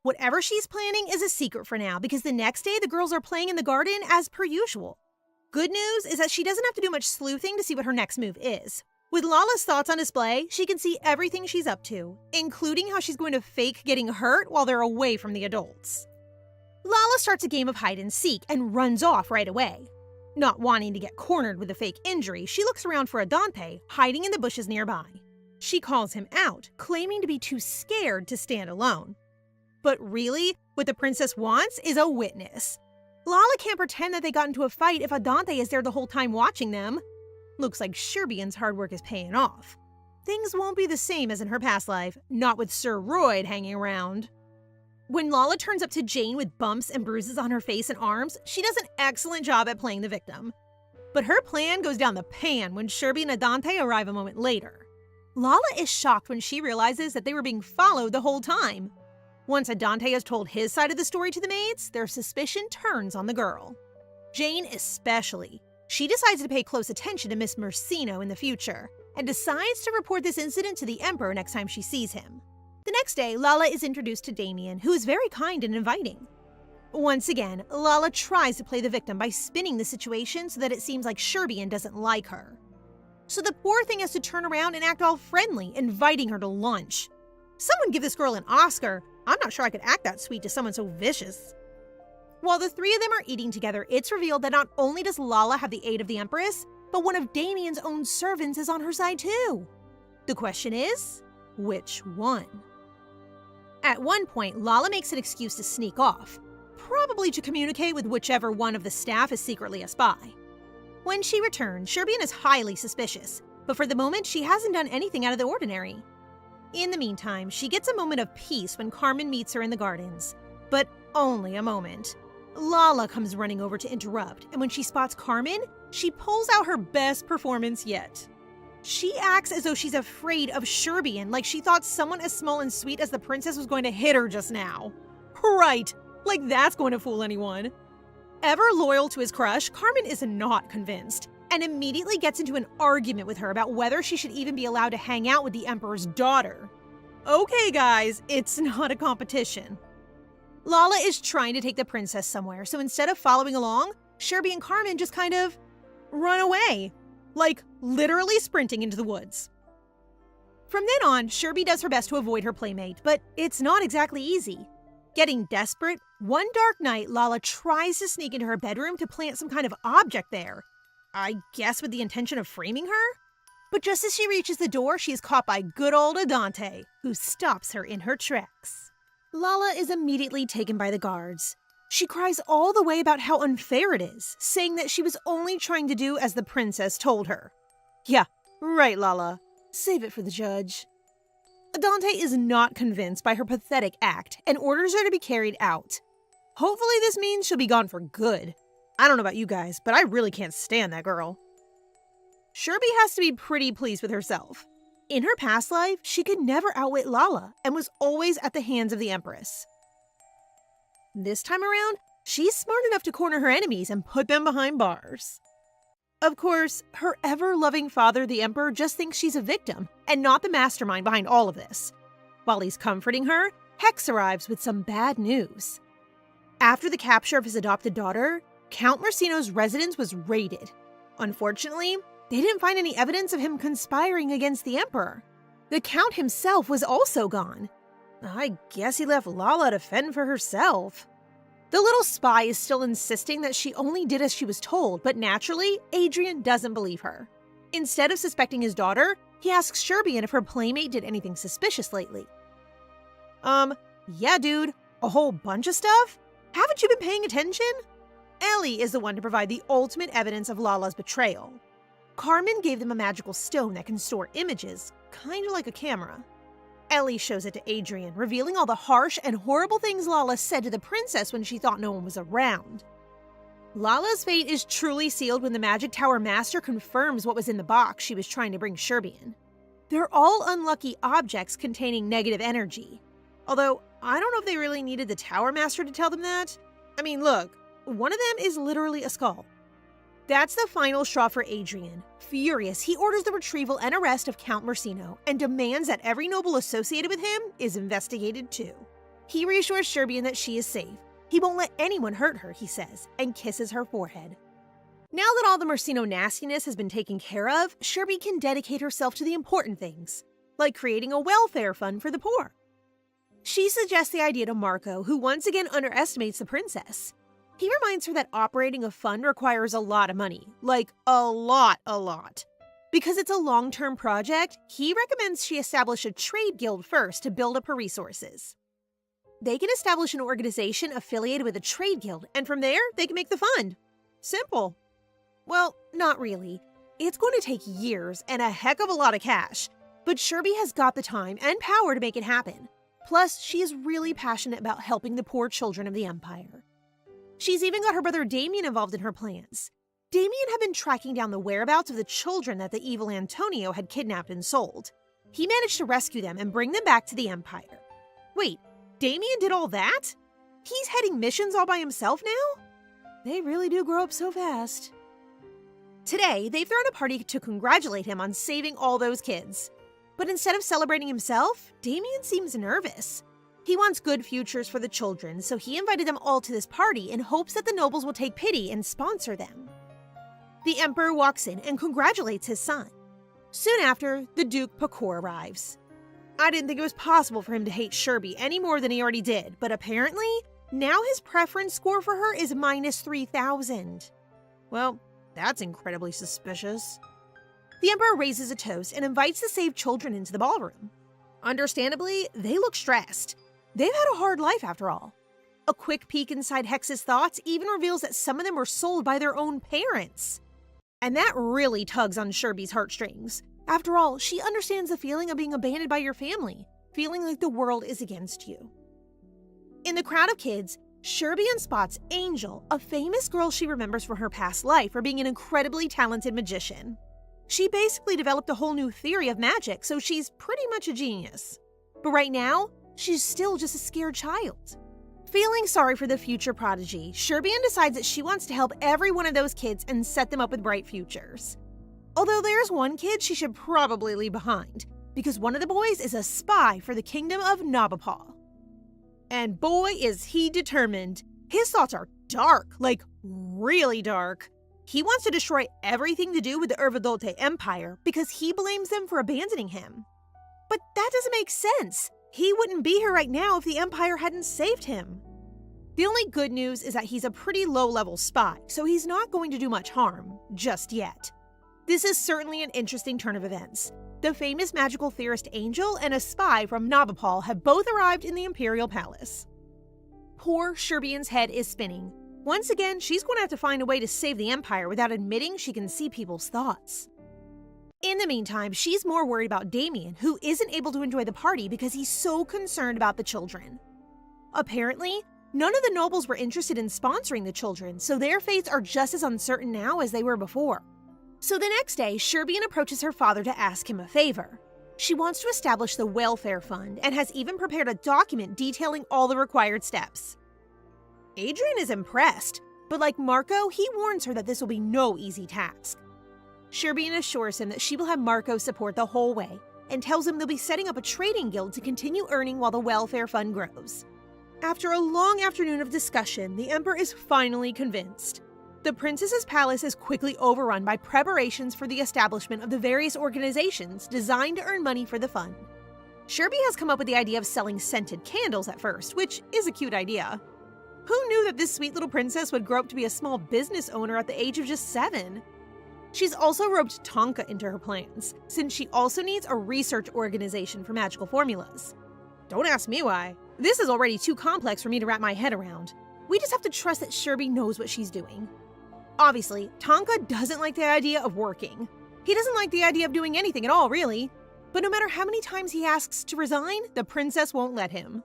Whatever she's planning is a secret for now, because the next day the girls are playing in the garden as per usual. Good news is that she doesn't have to do much sleuthing to see what her next move is. With Lala's thoughts on display, she can see everything she's up to, including how she's going to fake getting hurt while they're away from the adults. Lala starts a game of hide and seek and runs off right away. Not wanting to get cornered with a fake injury, she looks around for Adante, hiding in the bushes nearby. She calls him out, claiming to be too scared to stand alone. But really, what the princess wants is a witness. Lala can't pretend that they got into a fight if Adante is there the whole time watching them. Looks like Sherbian's hard work is paying off. Things won't be the same as in her past life, not with Sir Royd hanging around. When Lala turns up to Jane with bumps and bruises on her face and arms, she does an excellent job at playing the victim. But her plan goes down the pan when Sherby and Adante arrive a moment later. Lala is shocked when she realizes that they were being followed the whole time. Once Adante has told his side of the story to the maids, their suspicion turns on the girl. Jane especially. She decides to pay close attention to Miss Mursino in the future, and decides to report this incident to the Emperor next time she sees him. The next day, Lala is introduced to Damien, who is very kind and inviting. Once again, Lala tries to play the victim by spinning the situation so that it seems like Sherbian doesn't like her. So the poor thing has to turn around and act all friendly, inviting her to lunch. Someone give this girl an Oscar. I'm not sure I could act that sweet to someone so vicious. While the three of them are eating together, it's revealed that not only does Lala have the aid of the Empress, but one of Damien's own servants is on her side too. The question is, which one? At one point, Lala makes an excuse to sneak off, probably to communicate with whichever one of the staff is secretly a spy. When she returns, Sherbian is highly suspicious, but for the moment she hasn't done anything out of the ordinary. In the meantime, she gets a moment of peace when Carmen meets her in the gardens, but only a moment. Lala comes running over to interrupt, and when she spots Carmen, she pulls out her best performance yet. She acts as though she's afraid of Sherbian, like she thought someone as small and sweet as the princess was going to hit her just now. Right, like that's going to fool anyone. Ever loyal to his crush, Carmen is not convinced, and immediately gets into an argument with her about whether she should even be allowed to hang out with the Emperor's daughter. Okay guys, it's not a competition. Lala is trying to take the princess somewhere, so instead of following along, Sherby and Carmen just kind of run away. Like, literally sprinting into the woods. From then on, Sherby does her best to avoid her playmate, but it's not exactly easy. Getting desperate, one dark night, Lala tries to sneak into her bedroom to plant some kind of object there. I guess with the intention of framing her? But just as she reaches the door, she is caught by good old Adante, who stops her in her tracks. Lala is immediately taken by the guards. She cries all the way about how unfair it is, saying that she was only trying to do as the princess told her. Yeah, right, Lala. Save it for the judge. Adante is not convinced by her pathetic act and orders her to be carried out. Hopefully this means she'll be gone for good. I don't know about you guys, but I really can't stand that girl. Sherby has to be pretty pleased with herself. In her past life, she could never outwit Lala and was always at the hands of the Empress. This time around, she's smart enough to corner her enemies and put them behind bars. Of course, her ever-loving father, the Emperor, just thinks she's a victim and not the mastermind behind all of this. While he's comforting her, Hex arrives with some bad news. After the capture of his adopted daughter, Count Mersino's residence was raided. Unfortunately, they didn't find any evidence of him conspiring against the Emperor. The Count himself was also gone. I guess he left Lala to fend for herself. The little spy is still insisting that she only did as she was told, but naturally, Adrian doesn't believe her. Instead of suspecting his daughter, he asks Sherbian if her playmate did anything suspicious lately. Yeah, dude, a whole bunch of stuff? Haven't you been paying attention? Ellie is the one to provide the ultimate evidence of Lala's betrayal. Carmen gave them a magical stone that can store images, kinda like a camera. Ellie shows it to Adrian, revealing all the harsh and horrible things Lala said to the princess when she thought no one was around. Lala's fate is truly sealed when the Magic Tower Master confirms what was in the box she was trying to bring Sherbian. They're all unlucky objects containing negative energy. Although, I don't know if they really needed the Tower Master to tell them that. I mean, look, one of them is literally a skull. That's the final straw for Adrian. Furious, he orders the retrieval and arrest of Count Mersino and demands that every noble associated with him is investigated too. He reassures Sherbian that she is safe. He won't let anyone hurt her, he says, and kisses her forehead. Now that all the Mersino nastiness has been taken care of, Sherby can dedicate herself to the important things, like creating a welfare fund for the poor. She suggests the idea to Marco, who once again underestimates the princess. He reminds her that operating a fund requires a lot of money, like a lot. Because it's a long-term project, he recommends she establish a trade guild first to build up her resources. They can establish an organization affiliated with a trade guild, and from there, they can make the fund. Simple. Well, not really. It's going to take years and a heck of a lot of cash, but Sherby has got the time and power to make it happen. Plus, she is really passionate about helping the poor children of the Empire. She's even got her brother Damien involved in her plans. Damien had been tracking down the whereabouts of the children that the evil Antonio had kidnapped and sold. He managed to rescue them and bring them back to the Empire. Wait, Damien did all that? He's heading missions all by himself now? They really do grow up so fast. Today, they've thrown a party to congratulate him on saving all those kids. But instead of celebrating himself, Damien seems nervous. He wants good futures for the children, so he invited them all to this party in hopes that the nobles will take pity and sponsor them. The Emperor walks in and congratulates his son. Soon after, the Duke Pakor arrives. I didn't think it was possible for him to hate Sherby any more than he already did, but apparently, now his preference score for her is minus 3,000. Well, that's incredibly suspicious. The Emperor raises a toast and invites the saved children into the ballroom. Understandably, they look stressed. They've had a hard life after all. A quick peek inside Hex's thoughts even reveals that some of them were sold by their own parents. And that really tugs on Sherby's heartstrings. After all, she understands the feeling of being abandoned by your family, feeling like the world is against you. In the crowd of kids, Sherbian spots Angel, a famous girl she remembers from her past life for being an incredibly talented magician. She basically developed a whole new theory of magic, so she's pretty much a genius. But right now, she's still just a scared child. Feeling sorry for the future prodigy, Sherbian decides that she wants to help every one of those kids and set them up with bright futures. Although there's one kid she should probably leave behind, because one of the boys is a spy for the kingdom of Nabapal. And boy is he determined. His thoughts are dark, like really dark. He wants to destroy everything to do with the Urvadote Empire because he blames them for abandoning him. But that doesn't make sense. He wouldn't be here right now if the Empire hadn't saved him. The only good news is that he's a pretty low-level spy, so he's not going to do much harm, just yet. This is certainly an interesting turn of events. The famous magical theorist Angel and a spy from Nabapal have both arrived in the Imperial Palace. Poor Sherbian's head is spinning. Once again, she's going to have to find a way to save the Empire without admitting she can see people's thoughts. In the meantime, she's more worried about Damien, who isn't able to enjoy the party because he's so concerned about the children. Apparently, none of the nobles were interested in sponsoring the children, so their fates are just as uncertain now as they were before. So the next day, Sherbian approaches her father to ask him a favor. She wants to establish the welfare fund and has even prepared a document detailing all the required steps. Adrian is impressed, but like Marco, he warns her that this will be no easy task. Sherbian assures him that she will have Marco support the whole way and tells him they'll be setting up a trading guild to continue earning while the welfare fund grows. After a long afternoon of discussion, the Emperor is finally convinced. The princess's palace is quickly overrun by preparations for the establishment of the various organizations designed to earn money for the fund. Sherby has come up with the idea of selling scented candles at first, which is a cute idea. Who knew that this sweet little princess would grow up to be a small business owner at the age of just 7? She's also roped Tonka into her plans, since she also needs a research organization for magical formulas. Don't ask me why. This is already too complex for me to wrap my head around. We just have to trust that Sherby knows what she's doing. Obviously, Tonka doesn't like the idea of working. He doesn't like the idea of doing anything at all, really. But no matter how many times he asks to resign, the princess won't let him.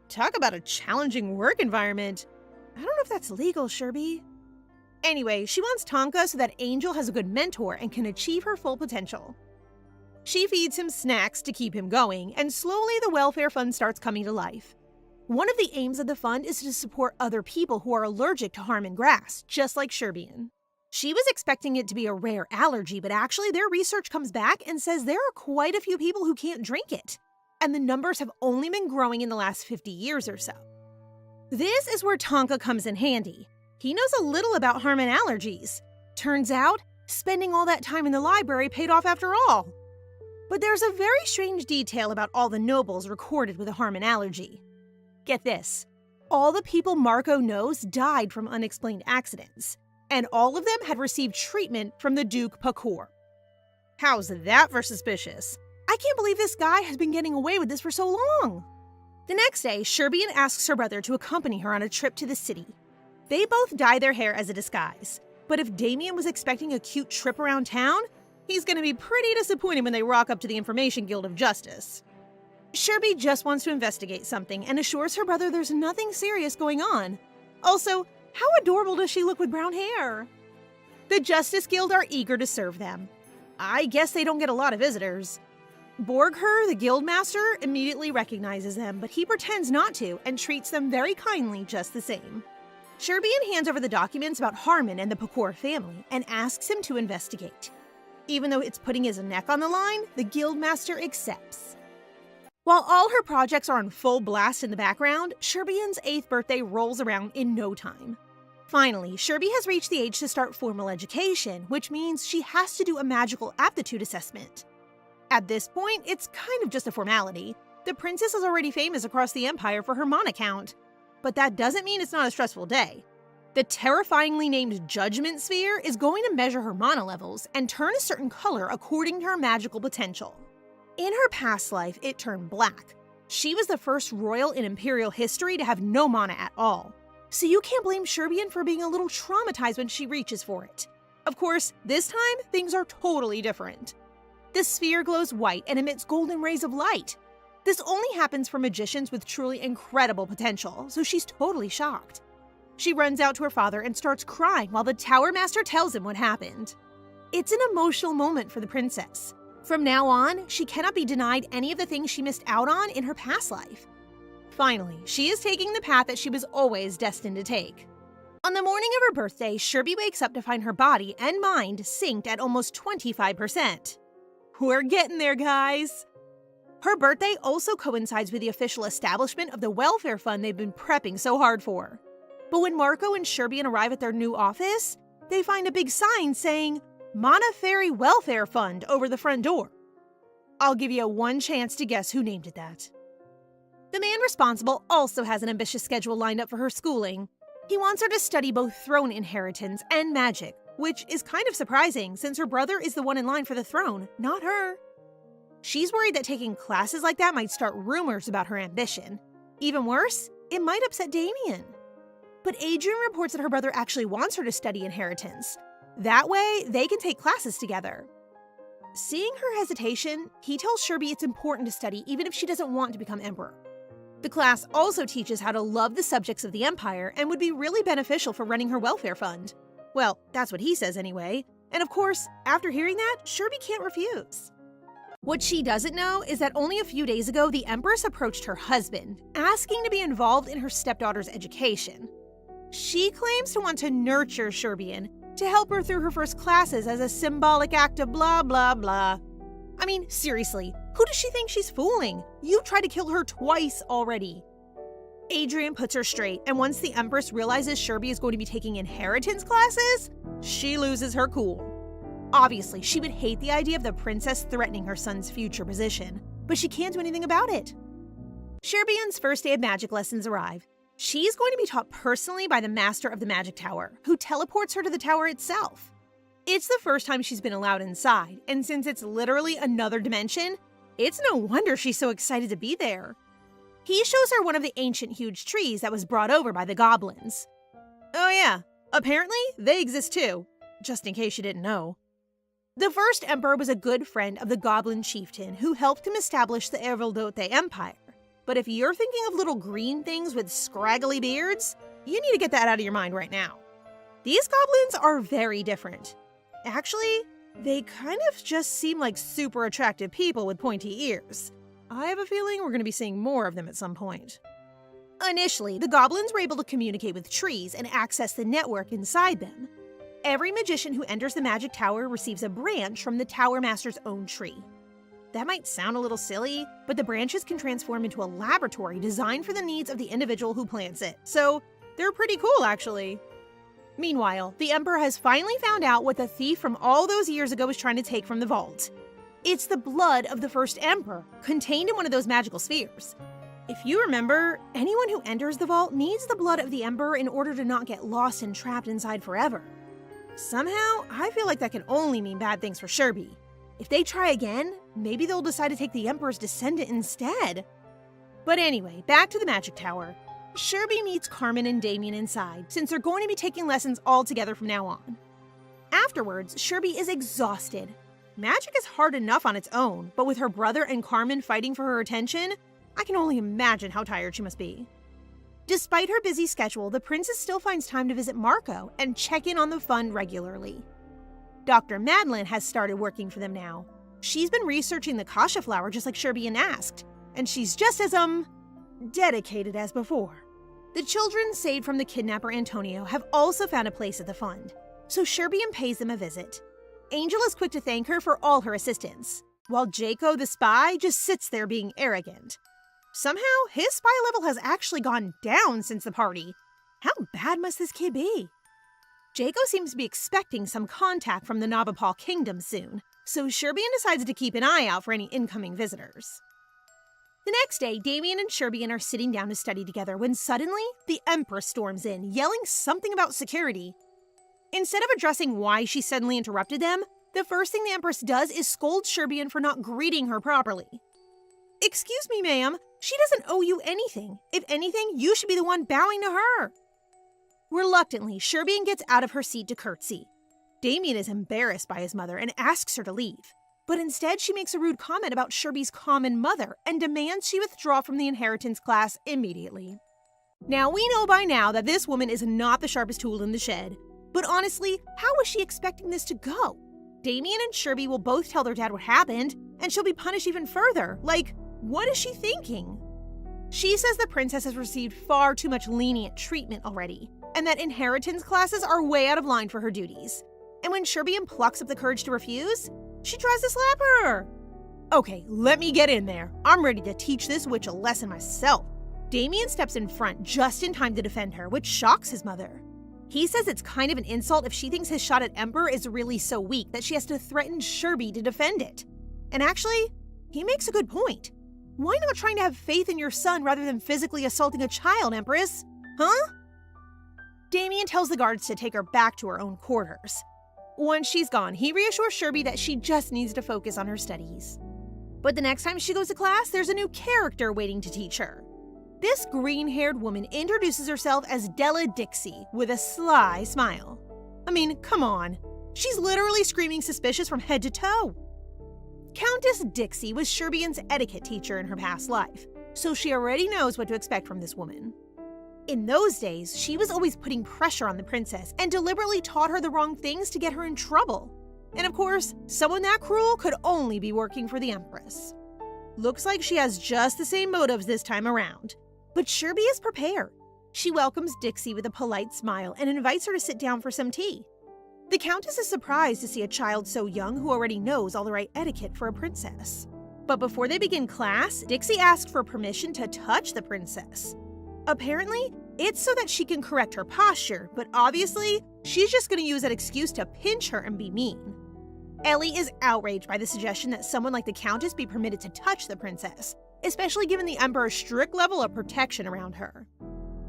Talk about a challenging work environment. I don't know if that's legal, Sherby. Anyway, she wants Tonka so that Angel has a good mentor and can achieve her full potential. She feeds him snacks to keep him going, and slowly the welfare fund starts coming to life. One of the aims of the fund is to support other people who are allergic to Harmon grass, just like Sherbian. She was expecting it to be a rare allergy, but actually their research comes back and says there are quite a few people who can't drink it, and the numbers have only been growing in the last 50 years or so. This is where Tonka comes in handy. He knows a little about Harmon allergies. Turns out, spending all that time in the library paid off after all. But there's a very strange detail about all the nobles recorded with a Harmon allergy. Get this, all the people Marco knows died from unexplained accidents, and all of them had received treatment from the Duke Pakor. How's that for suspicious? I can't believe this guy has been getting away with this for so long. The next day, Sherbian asks her brother to accompany her on a trip to the city. They both dye their hair as a disguise, but if Damien was expecting a cute trip around town, he's gonna be pretty disappointed when they rock up to the Information Guild of Justice. Sherby just wants to investigate something and assures her brother there's nothing serious going on. Also, how adorable does she look with brown hair? The Justice Guild are eager to serve them. I guess they don't get a lot of visitors. Borgher, the guildmaster, immediately recognizes them, but he pretends not to and treats them very kindly just the same. Sherbian hands over the documents about Harmon and the Pakor family and asks him to investigate. Even though it's putting his neck on the line, the guildmaster accepts. While all her projects are on full blast in the background, Sherbian's 8th birthday rolls around in no time. Finally, Sherby has reached the age to start formal education, which means she has to do a magical aptitude assessment. At this point, it's kind of just a formality. The princess is already famous across the empire for her mana count. But that doesn't mean it's not a stressful day. The terrifyingly named Judgment Sphere is going to measure her mana levels and turn a certain color according to her magical potential. In her past life, it turned black. She was the first royal in Imperial history to have no mana at all. So you can't blame Sherbian for being a little traumatized when she reaches for it. Of course, this time, things are totally different. The sphere glows white and emits golden rays of light. This only happens for magicians with truly incredible potential, so she's totally shocked. She runs out to her father and starts crying while the Tower Master tells him what happened. It's an emotional moment for the princess. From now on, she cannot be denied any of the things she missed out on in her past life. Finally, she is taking the path that she was always destined to take. On the morning of her birthday, Sherby wakes up to find her body and mind synced at almost 25%. We're getting there, guys! Her birthday also coincides with the official establishment of the welfare fund they've been prepping so hard for. But when Marco and Sherbian arrive at their new office, they find a big sign saying, Mana Fairy Welfare Fund over the front door. I'll give you one chance to guess who named it that. The man responsible also has an ambitious schedule lined up for her schooling. He wants her to study both throne inheritance and magic, which is kind of surprising since her brother is the one in line for the throne, not her. She's worried that taking classes like that might start rumors about her ambition. Even worse, it might upset Damien. But Adrian reports that her brother actually wants her to study inheritance. That way, they can take classes together. Seeing her hesitation, he tells Sherby it's important to study even if she doesn't want to become emperor. The class also teaches how to love the subjects of the empire and would be really beneficial for running her welfare fund. Well, that's what he says anyway. And of course, after hearing that, Sherby can't refuse. What she doesn't know is that only a few days ago, the Empress approached her husband, asking to be involved in her stepdaughter's education. She claims to want to nurture Sherbian, to help her through her first classes as a symbolic act of blah blah blah. I mean, seriously, who does she think she's fooling? You tried to kill her twice already. Adrian puts her straight, and once the Empress realizes Sherby is going to be taking inheritance classes, she loses her cool. Obviously, she would hate the idea of the princess threatening her son's future position, but she can't do anything about it. Sherbian's first day of magic lessons arrive. She's going to be taught personally by the master of the magic tower, who teleports her to the tower itself. It's the first time she's been allowed inside, and since it's literally another dimension, it's no wonder she's so excited to be there. He shows her one of the ancient huge trees that was brought over by the goblins. Oh yeah, apparently they exist too, just in case you didn't know. The first emperor was a good friend of the goblin chieftain who helped him establish the Ervildote Empire. But if you're thinking of little green things with scraggly beards, you need to get that out of your mind right now. These goblins are very different. Actually, they kind of just seem like super attractive people with pointy ears. I have a feeling we're going to be seeing more of them at some point. Initially, the goblins were able to communicate with trees and access the network inside them. Every magician who enters the magic tower receives a branch from the tower master's own tree. That might sound a little silly, but the branches can transform into a laboratory designed for the needs of the individual who plants it, so they're pretty cool actually. Meanwhile, the Emperor has finally found out what the thief from all those years ago was trying to take from the vault. It's the blood of the first Emperor, contained in one of those magical spheres. If you remember, anyone who enters the vault needs the blood of the Emperor in order to not get lost and trapped inside forever. Somehow, I feel like that can only mean bad things for Sherby. If they try again, maybe they'll decide to take the Emperor's descendant instead. But anyway, back to the magic tower. Sherby meets Carmen and Damien inside, since they're going to be taking lessons all together from now on. Afterwards, Sherby is exhausted. Magic is hard enough on its own, but with her brother and Carmen fighting for her attention, I can only imagine how tired she must be. Despite her busy schedule, the princess still finds time to visit Marco and check in on the fund regularly. Dr. Madeline has started working for them now. She's been researching the kasha flower just like Sherbian asked, and she's just as, dedicated as before. The children saved from the kidnapper Antonio have also found a place at the fund, so Sherbian pays them a visit. Angel is quick to thank her for all her assistance, while Jaco the spy just sits there being arrogant. Somehow, his spy level has actually gone down since the party. How bad must this kid be? Jaco seems to be expecting some contact from the Nabapal kingdom soon, so Sherbian decides to keep an eye out for any incoming visitors. The next day, Damien and Sherbian are sitting down to study together when suddenly, the Empress storms in, yelling something about security. Instead of addressing why she suddenly interrupted them, the first thing the Empress does is scold Sherbian for not greeting her properly. Excuse me, ma'am, she doesn't owe you anything. If anything, you should be the one bowing to her. Reluctantly, Sherbian gets out of her seat to curtsy. Damien is embarrassed by his mother and asks her to leave. But instead, she makes a rude comment about Sherby's common mother and demands she withdraw from the inheritance class immediately. Now, we know by now that this woman is not the sharpest tool in the shed. But honestly, how was she expecting this to go? Damien and Sherby will both tell their dad what happened, and she'll be punished even further. Like, what is she thinking? She says the princess has received far too much lenient treatment already, and that inheritance classes are way out of line for her duties. And when Sherbian plucks up the courage to refuse, she tries to slap her. Okay, let me get in there. I'm ready to teach this witch a lesson myself. Damien steps in front just in time to defend her, which shocks his mother. He says it's kind of an insult if she thinks his shot at Emperor is really so weak that she has to threaten Sherby to defend it. And actually, he makes a good point. Why not trying to have faith in your son rather than physically assaulting a child, Empress? Huh? Damien tells the guards to take her back to her own quarters. Once she's gone, he reassures Sherby that she just needs to focus on her studies. But the next time she goes to class, there's a new character waiting to teach her. This green-haired woman introduces herself as Della Dixie with a sly smile. I mean, come on. She's literally screaming suspicious from head to toe. Countess Dixie was Sherbian's etiquette teacher in her past life, so she already knows what to expect from this woman. In those days, she was always putting pressure on the princess and deliberately taught her the wrong things to get her in trouble. And of course, someone that cruel could only be working for the Empress. Looks like she has just the same motives this time around. But Sherby is prepared. She welcomes Dixie with a polite smile and invites her to sit down for some tea. The Countess is surprised to see a child so young who already knows all the right etiquette for a princess. But before they begin class, Dixie asks for permission to touch the princess. Apparently, it's so that she can correct her posture, but obviously, she's just going to use that excuse to pinch her and be mean. Ellie is outraged by the suggestion that someone like the Countess be permitted to touch the princess, especially given the Emperor's strict level of protection around her.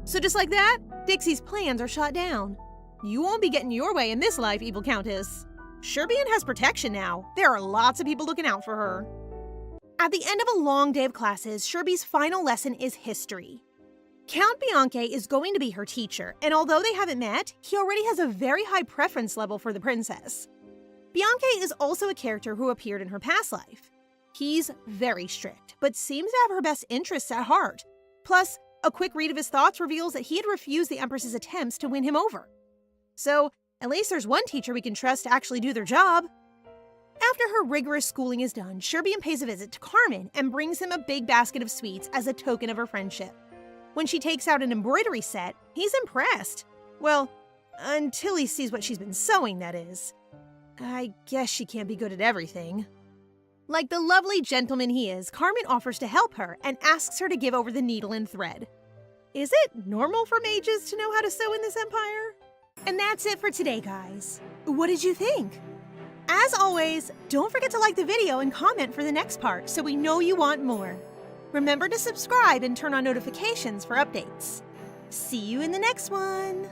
So just like that, Dixie's plans are shot down. You won't be getting your way in this life, evil Countess. Sherbian has protection now. There are lots of people looking out for her. At the end of a long day of classes, Sherby's final lesson is history. Count Bianche is going to be her teacher, and although they haven't met, he already has a very high preference level for the princess. Bianche is also a character who appeared in her past life. He's very strict, but seems to have her best interests at heart. Plus, a quick read of his thoughts reveals that he had refused the Empress's attempts to win him over. So, at least there's one teacher we can trust to actually do their job. After her rigorous schooling is done, Sherbian pays a visit to Carmen and brings him a big basket of sweets as a token of her friendship. When she takes out an embroidery set, he's impressed. Well, until he sees what she's been sewing, that is. I guess she can't be good at everything. Like the lovely gentleman he is, Carmen offers to help her and asks her to give over the needle and thread. Is it normal for mages to know how to sew in this empire? And that's it for today, guys. What did you think? As always, don't forget to like the video and comment for the next part so we know you want more. Remember to subscribe and turn on notifications for updates. See you in the next one!